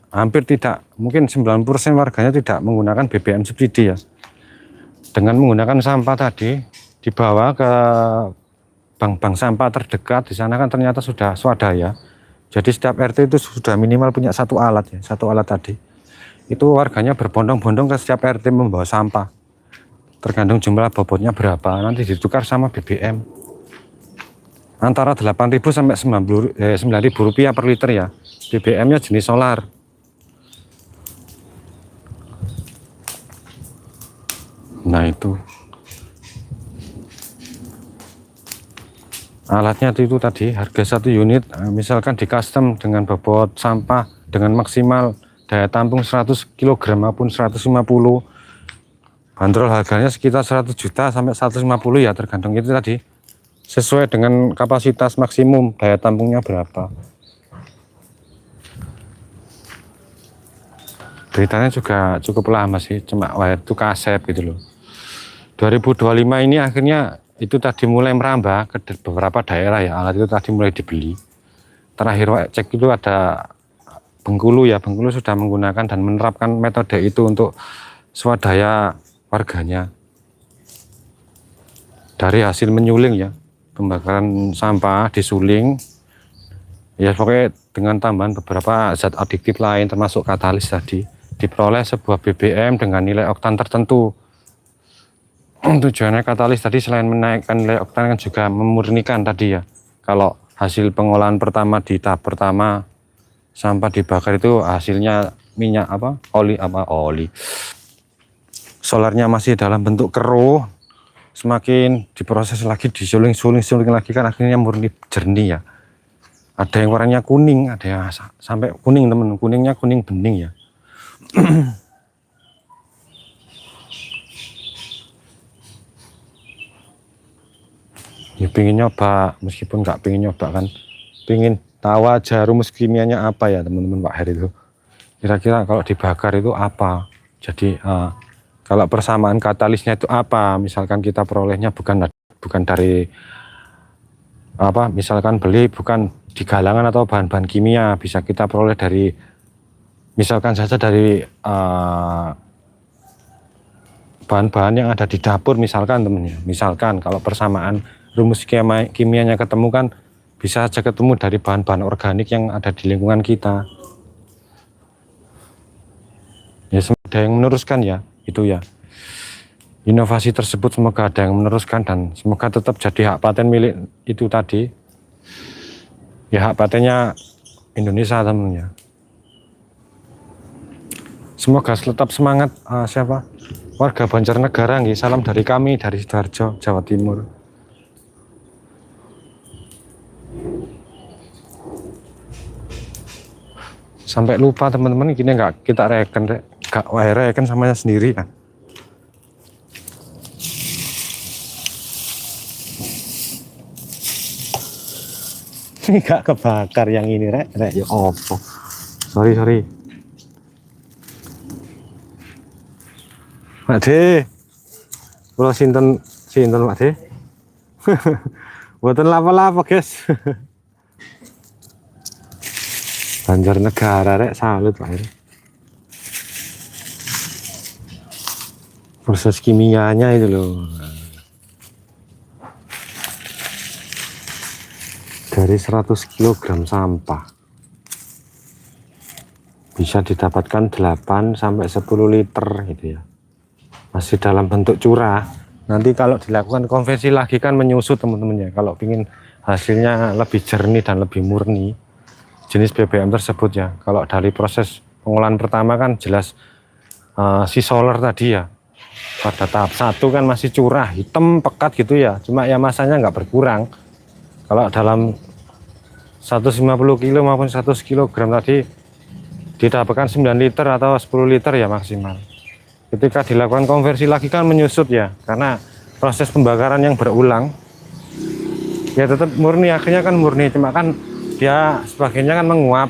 hampir tidak, mungkin 90% warganya tidak menggunakan BBM subsidi ya. Dengan menggunakan sampah tadi dibawa ke bank-bank sampah terdekat, di sana kan ternyata sudah swadaya. Jadi setiap RT itu sudah minimal punya satu alat ya, satu alat tadi. Itu warganya berbondong-bondong ke setiap RT membawa sampah. Tergantung jumlah bobotnya berapa, nanti ditukar sama BBM. Antara 8.000 sampai 9.000 rupiah per liter ya. BBM-nya jenis solar. Nah itu alatnya itu tadi, harga 1 unit misalkan di custom dengan bobot sampah dengan maksimal daya tampung 100 kg maupun 150, bandrol harganya sekitar 100 juta sampai 150 ya, tergantung itu tadi, sesuai dengan kapasitas maksimum daya tampungnya berapa. Beritanya juga cukup lama sih, cuma itu kaset gitu loh. 2025 ini akhirnya itu tadi mulai merambah ke beberapa daerah ya, alat itu tadi mulai dibeli. Terakhir cek itu ada Bengkulu ya, Bengkulu sudah menggunakan dan menerapkan metode itu untuk swadaya warganya. Dari hasil menyuling ya, pembakaran sampah disuling, ya pokoknya dengan tambahan beberapa zat adiktif lain termasuk katalis tadi, diperoleh sebuah BBM dengan nilai oktan tertentu. Tujuannya katalis tadi selain menaikkan nilai oktan kan juga memurnikan tadi ya. Kalau hasil pengolahan pertama di tahap pertama sampah dibakar itu hasilnya minyak oli solarnya masih dalam bentuk keruh, semakin diproses lagi, disuling lagi kan akhirnya murni jernih ya. Ada yang warnanya kuning, ada yang sampai kuning temen, kuningnya kuning bening ya. Ya pengen nyoba, meskipun nggak pengen nyoba kan, pengen tahu aja rumus kimianya apa ya teman-teman Pak Heri itu. Kira-kira kalau dibakar itu apa? Jadi kalau persamaan katalisnya itu apa? Misalkan kita perolehnya bukan dari misalkan beli bukan di galangan atau bahan-bahan kimia, bisa kita peroleh dari misalkan saja dari bahan-bahan yang ada di dapur misalkan temennya. Misalkan kalau persamaan rumus kimianya ketemu kan bisa saja ketemu dari bahan-bahan organik yang ada di lingkungan kita. Ya semoga ada yang meneruskan ya, itu ya. Inovasi tersebut semoga ada yang meneruskan dan semoga tetap jadi hak paten milik itu tadi. Ya hak patennya Indonesia temennya. Semoga tetap semangat warga Banjarnegara nggih, salam dari kami dari Sidoarjo, Jawa Timur. Sampai lupa teman-teman, gini nggak kita reken, reken samanya sendiri ya. Ini nggak kebakar yang ini rek ya opo. Sorry. Ade. Kula sinten Pak De? Mboten lapo-lapo, guys. Banjarnegara rek salut Pak. Proses kimianya itu loh. Dari 100 kg sampah bisa didapatkan 8 sampai 10 liter gitu ya. Masih dalam bentuk curah. Nanti kalau dilakukan konversi lagi kan menyusut teman-teman ya. Kalau ingin hasilnya lebih jernih dan lebih murni jenis BBM tersebut ya. Kalau dari proses pengolahan pertama kan jelas si solar tadi ya. Pada tahap 1 kan masih curah, hitam, pekat gitu ya. Cuma ya masanya nggak berkurang. Kalau dalam 150 kilo maupun 100 kg tadi didapatkan 9 liter atau 10 liter ya maksimal. Ketika dilakukan konversi lagi kan menyusut ya, karena proses pembakaran yang berulang ya tetap murni, akhirnya kan murni, cuma kan dia sebagainya kan menguap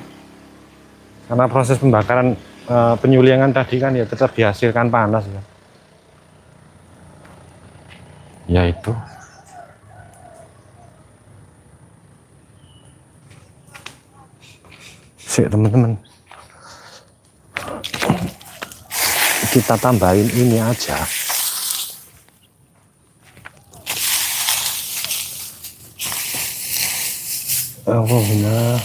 karena proses pembakaran penyulingan tadi kan ya tetap dihasilkan panas ya. Ya itu. Sik teman-teman. Kita tambahin ini aja. Oh benar.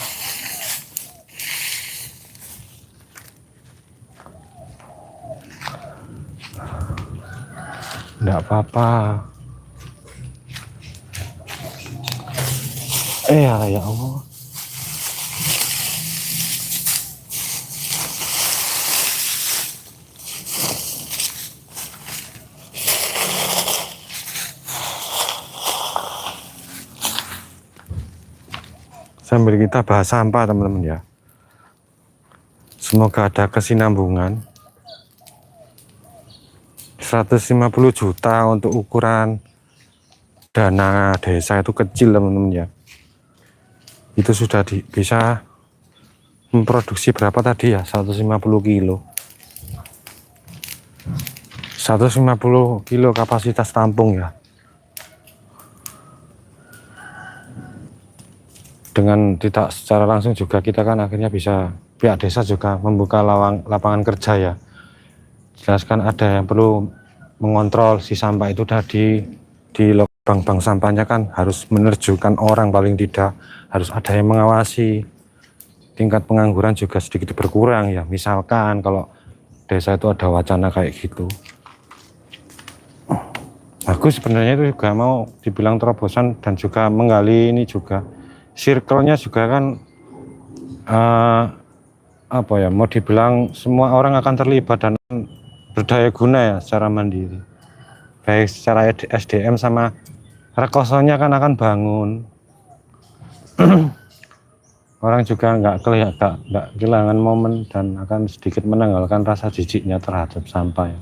Enggak apa-apa. Ya Allah. Sambil kita bahas sampah teman-teman ya. Semoga ada kesinambungan. 150 juta untuk ukuran dana desa itu kecil teman-teman ya. Itu sudah bisa memproduksi berapa tadi ya, 150 kilo 150 kilo kapasitas tampung ya. Dengan tidak secara langsung juga kita kan akhirnya bisa, pihak desa juga membuka lapangan kerja ya. Jelaskan ada yang perlu mengontrol si sampah itu tadi di bank-bank sampahnya kan harus menerjunkan orang, paling tidak harus ada yang mengawasi. Tingkat pengangguran juga sedikit berkurang ya, misalkan kalau desa itu ada wacana kayak gitu. Bagus sebenarnya, itu juga mau dibilang terobosan dan juga menggali ini juga circle-nya juga kan apa ya, mau dibilang semua orang akan terlibat dan berdaya guna ya secara mandiri, baik secara SDM sama rekosonya kan akan bangun. Orang juga nggak kehilangan momen dan akan sedikit menanggalkan rasa jijiknya terhadap sampah ya.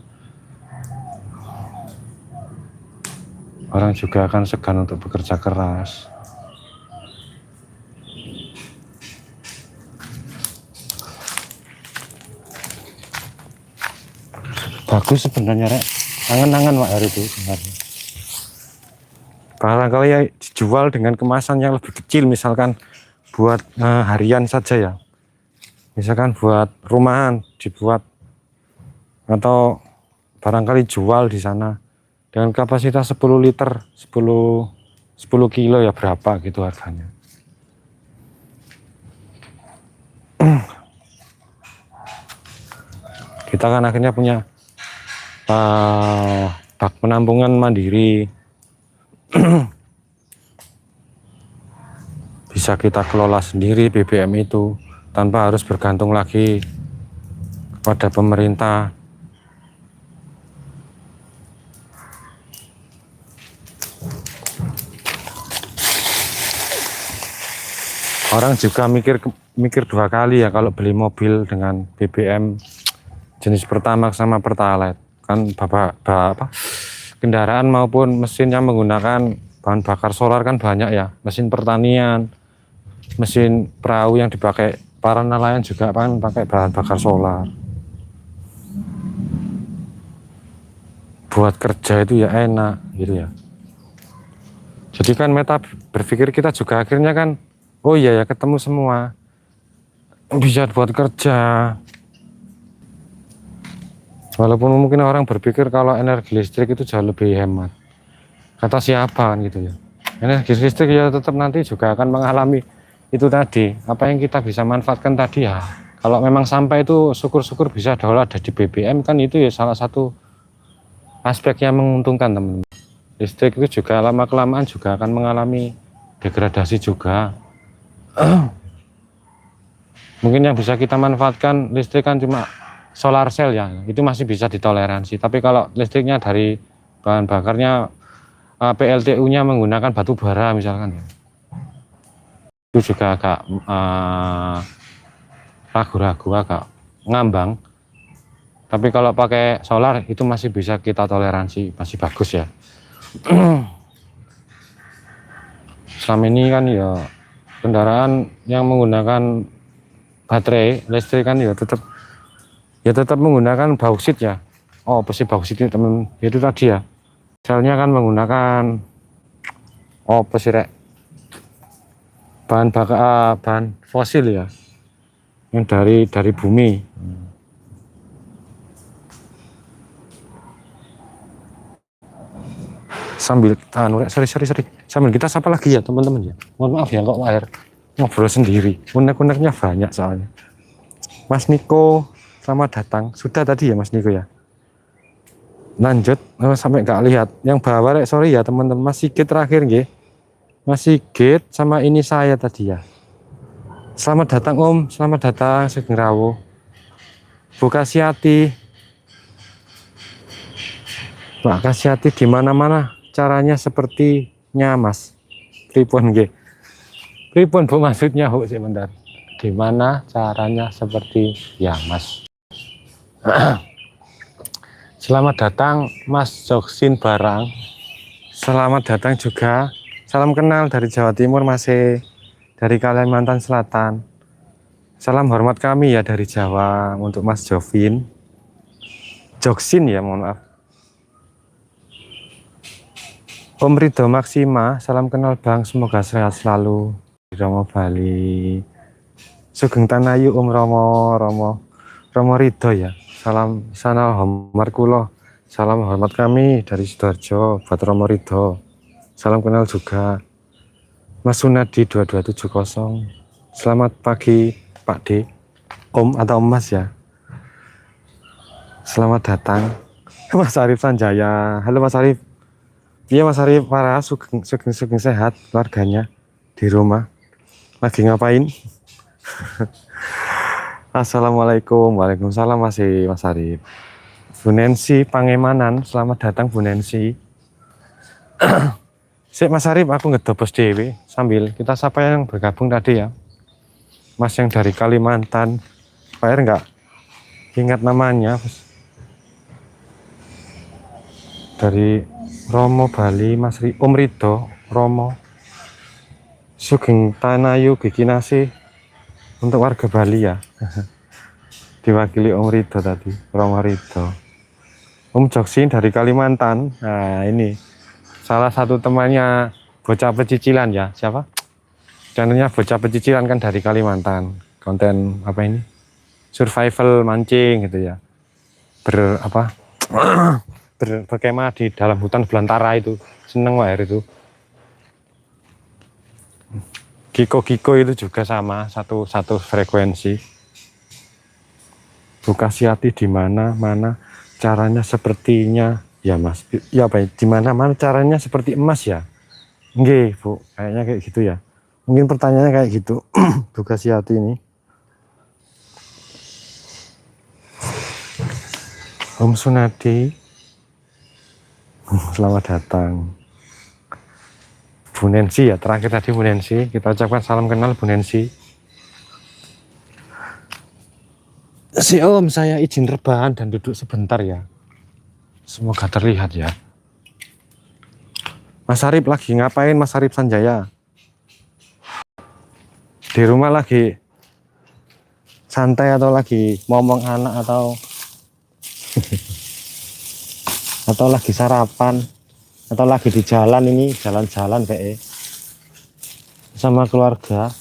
Orang juga akan segan untuk bekerja keras. Bagus sebenarnya rek, angan-angan Pak Hari itu sebenarnya. Barangkali ya dijual dengan kemasan yang lebih kecil, misalkan buat harian saja ya, misalkan buat rumahan dibuat, atau barangkali jual di sana dengan kapasitas 10 liter 10 kilo ya berapa gitu harganya. Kita kan akhirnya punya bak penampungan mandiri. Bisa kita kelola sendiri BBM itu tanpa harus bergantung lagi kepada pemerintah. Orang juga mikir dua kali ya kalau beli mobil dengan BBM jenis Pertamax sama Pertalite. Kan kendaraan maupun mesin yang menggunakan bahan bakar solar kan banyak ya, mesin pertanian, mesin perahu yang dipakai para nelayan juga kan pakai bahan bakar solar. buat kerja itu ya enak gitu ya. Jadi kan Meta berpikir kita juga akhirnya kan, oh iya ya ketemu semua, bisa buat kerja. Walaupun mungkin orang berpikir kalau energi listrik itu jauh lebih hemat. Kata siapa kan gitu ya. Energi listrik ya tetap nanti juga akan mengalami itu tadi. Apa yang kita bisa manfaatkan tadi ya. Kalau memang sampai itu syukur-syukur bisa daulat ada di BBM kan itu ya salah satu aspek yang menguntungkan teman-teman. Listrik itu juga lama-kelamaan juga akan mengalami degradasi juga. Mungkin yang bisa kita manfaatkan listrik kan cuma solar cell ya, itu masih bisa ditoleransi. Tapi kalau listriknya dari bahan bakarnya PLTU-nya menggunakan batu bara misalkan, itu juga agak ragu-ragu, agak ngambang. Tapi kalau pakai solar itu masih bisa kita toleransi, masih bagus ya. Selama ini kan ya kendaraan yang menggunakan baterai listrik kan ya tetap menggunakan bauksit ya. Oh, pasti bauksit itu teman, itu tadi ya. Selnya kan menggunakan pasti rek bahan bakar bahan fosil ya, yang dari bumi. Sambil sorry sambil kita sapa lagi ya teman-teman ya. Mohon maaf ya kok air ngobrol sendiri, unek-uneknya banyak soalnya. Mas Niko, selamat datang. Sudah tadi ya Mas Niko ya. Lanjut sampai nggak lihat yang bawah sorry ya teman-teman. Mas Sigit terakhir nggih. Mas Sigit sama ini saya tadi ya. Selamat datang Om, selamat datang Sugeng Rawuh. Bu Kasiati, Mbak Kasiati di mana-mana caranya sepertinya Mas. Pripun nggih. Pripun Bu maksudnya Bu sebentar. Di mana caranya seperti ya Mas. Selamat datang Mas Joksin Barang. Selamat datang juga. Salam kenal dari Jawa Timur masih dari Kalimantan Selatan. Salam hormat kami ya dari Jawa untuk Mas Jovin. Joksin ya mohon maaf. Om Ridho Maksima, salam kenal Bang, semoga sehat selalu di Romo Bali. Sugeng Tanayu Om Romo Ridho ya. Salam sana hormat kulo. Salam hormat kami dari Sidoarjo buat Romo Ridho. Salam kenal juga Mas Sunadi 2270. Selamat pagi Pak D, Om atau Mas ya. Selamat datang Mas Arif Sanjaya. Halo Mas Arif. Iya Mas Arif, para sugeng sehat keluarganya di rumah. Lagi ngapain? Assalamualaikum. Waalaikumsalam Mas Arif. Bu Nensi Pangemanan, selamat datang Bu Nensi. Sik Mas Arif, aku ngedobos dewe sambil kita sapa yang bergabung tadi ya. Mas yang dari Kalimantan, Pak enggak ingat namanya. Dari Romo Bali, Mas Om Ridho, Romo Sugeng Tanayu Giginasi untuk warga Bali ya. Diwakili Om Ridho tadi, Romo Ridho. Om Joksin dari Kalimantan. Nah ini salah satu temannya bocah pecicilan ya. Siapa? Channelnya bocah pecicilan kan dari Kalimantan. Konten apa ini? Survival mancing gitu ya. Berkemah di dalam hutan belantara itu. Seneng wae itu. Kiko itu juga sama, satu frekuensi. Bu Kasiati di mana caranya sepertinya ya Mas. Ya apa? Di mana caranya seperti emas ya? Nggih, Bu. Kayaknya kayak gitu ya. Mungkin pertanyaannya kayak gitu. Bu Kasiati ini. Om Sunadi. Selamat datang. Bu Nensi ya, terakhir tadi Bu Nensi. Kita ucapkan salam kenal Bu Nensi. Si Om, saya izin rebahan dan duduk sebentar ya. Semoga terlihat ya. Mas Arif lagi ngapain Mas Arif Sanjaya? Di rumah lagi santai atau lagi ngomong anak atau atau lagi sarapan atau lagi di jalan, ini jalan-jalan PE sama keluarga.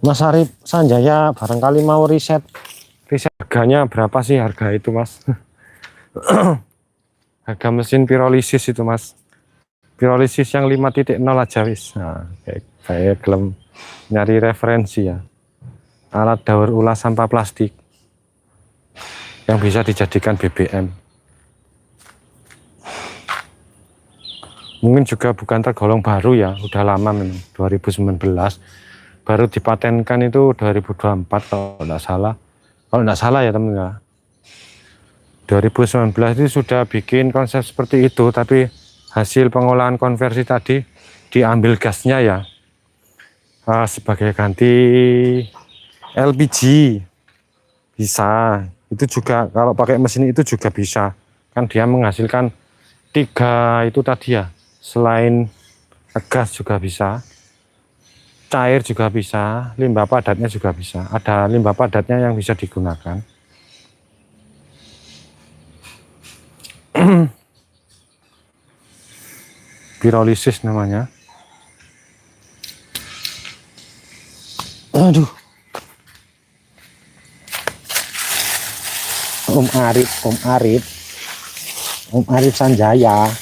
Mas Arif Sanjaya barangkali mau riset harganya berapa sih, harga itu Mas? Harga mesin pirolisis itu Mas, pirolisis yang 5.0 aja wis. Nah, kayak gelem nyari referensi ya, alat daur ulang sampah plastik yang bisa dijadikan BBM. Mungkin juga bukan tergolong baru ya, udah lama memang, 2019 baru dipatenkan itu 2024 kalau enggak salah ya teman ya. 2019 itu sudah bikin konsep seperti itu, tapi hasil pengolahan konversi tadi diambil gasnya ya, sebagai ganti LPG bisa. Itu juga kalau pakai mesin itu juga bisa, kan dia menghasilkan 3 itu tadi ya, selain gas juga bisa, cair juga bisa, limbah padatnya juga bisa. Ada limbah padatnya yang bisa digunakan. Pirolisis namanya. Aduh. Om Arif Sanjaya.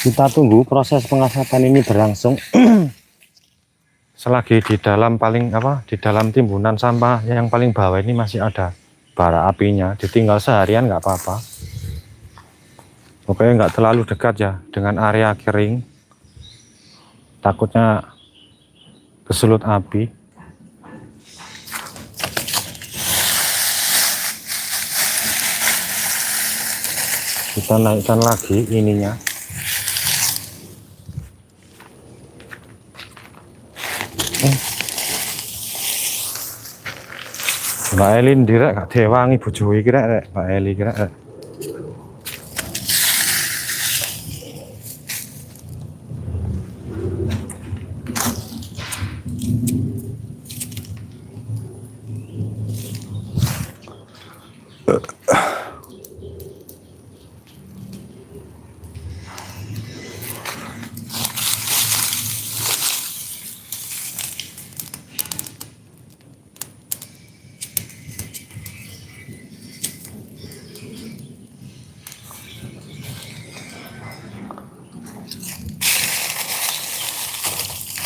Kita tunggu proses pengasapan ini berlangsung. Selagi di dalam di dalam timbunan sampah yang paling bawah ini masih ada bara apinya, ditinggal seharian nggak apa-apa. Pokoknya nggak terlalu dekat ya dengan area kering, takutnya kesulut api. Kita naikkan lagi ininya. Mbak Eli ndirek gak diwangi bojo iki rek, Mbak Eli kira rek.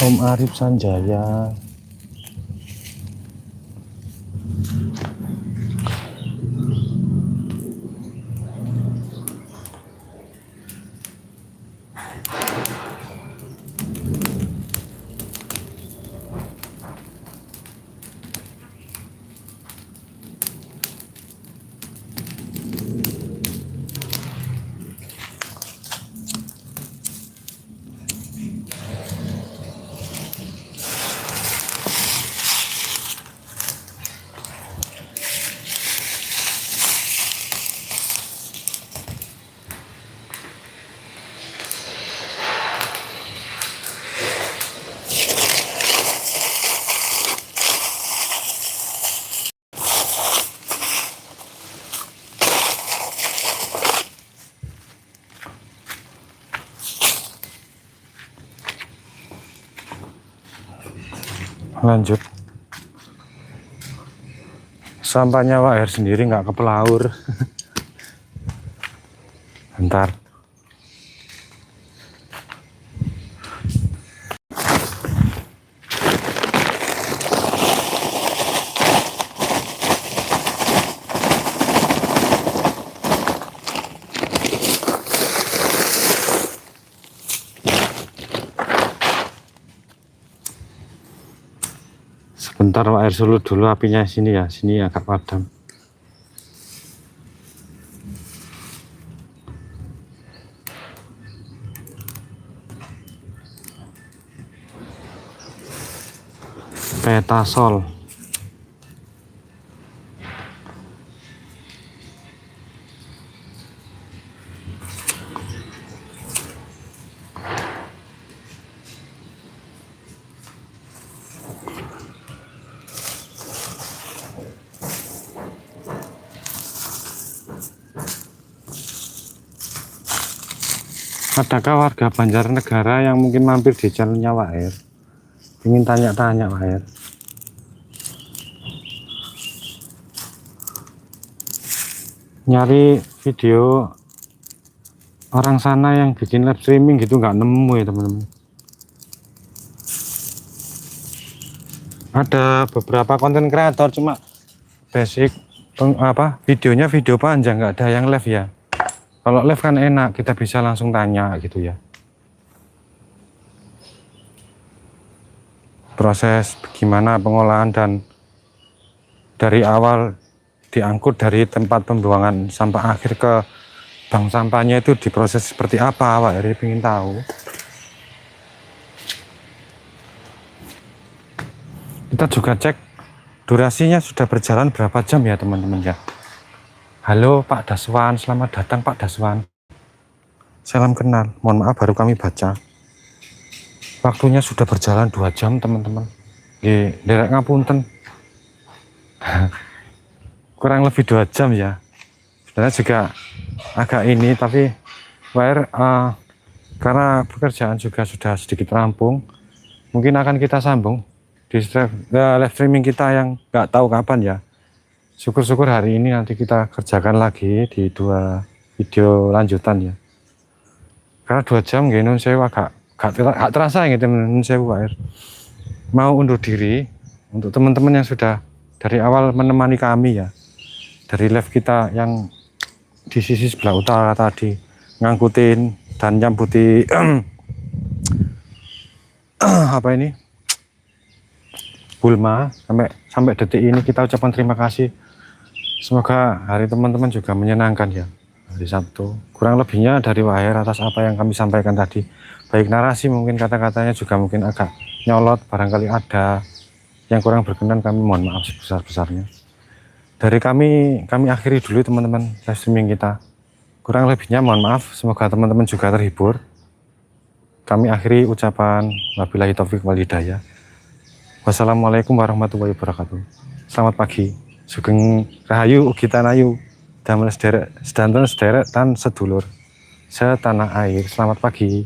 Om Arif Sanjaya. Lanjut. Sampahnya Wak Air sendiri nggak ke pelaur. Bentar. Sebentar Wak Air sulut dulu apinya sini ya, sini agak padam. Petasol. Adakah warga Banjarnegara yang mungkin mampir di channelnya Waer? Ingin tanya-tanya Waer. Nyari video orang sana yang bikin live streaming gitu nggak nemu ya teman-teman. Ada beberapa konten kreator cuma basic videonya video panjang, nggak ada yang live ya. Kalau live kan enak, kita bisa langsung tanya gitu ya. Proses gimana pengolahan dan dari awal diangkut dari tempat pembuangan sampah akhir ke bank sampahnya itu diproses seperti apa, Pak Eri ingin tahu. Kita juga cek durasinya sudah berjalan berapa jam ya teman-teman ya. Halo Pak Daswan, selamat datang Pak Daswan. Salam kenal, mohon maaf baru kami baca. Waktunya sudah berjalan 2 jam teman-teman. Derek ngapunten. Kurang lebih 2 jam ya. Sebenarnya juga agak ini, tapi Waer karena pekerjaan juga sudah sedikit rampung, mungkin akan kita sambung di live streaming kita yang nggak tahu kapan ya. Syukur-syukur hari ini nanti kita kerjakan lagi di 2 video lanjutan ya. Karena 2 jam gini saya agak terasa gitu teman-teman saya Waer. Mau undur diri untuk teman-teman yang sudah dari awal menemani kami ya. Dari live kita yang di sisi sebelah utara tadi ngangkutin dan nyambuti apa ini Bulma sampai detik ini kita ucapkan terima kasih. Semoga hari teman-teman juga menyenangkan ya hari Sabtu. Kurang lebihnya dari Waer atas apa yang kami sampaikan tadi. Baik narasi mungkin kata-katanya juga mungkin agak nyolot, barangkali ada yang kurang berkenan, kami mohon maaf sebesar-besarnya. Dari kami akhiri dulu teman-teman live streaming kita. Kurang lebihnya mohon maaf, semoga teman-teman juga terhibur. Kami akhiri ucapan wabillahi taufik wal hidayah. Wassalamualaikum warahmatullahi wabarakatuh. Selamat pagi. Sugeng Rahayu ugi tanayu damel sederek sedanten sederek tan sedulur setanah air. Selamat pagi.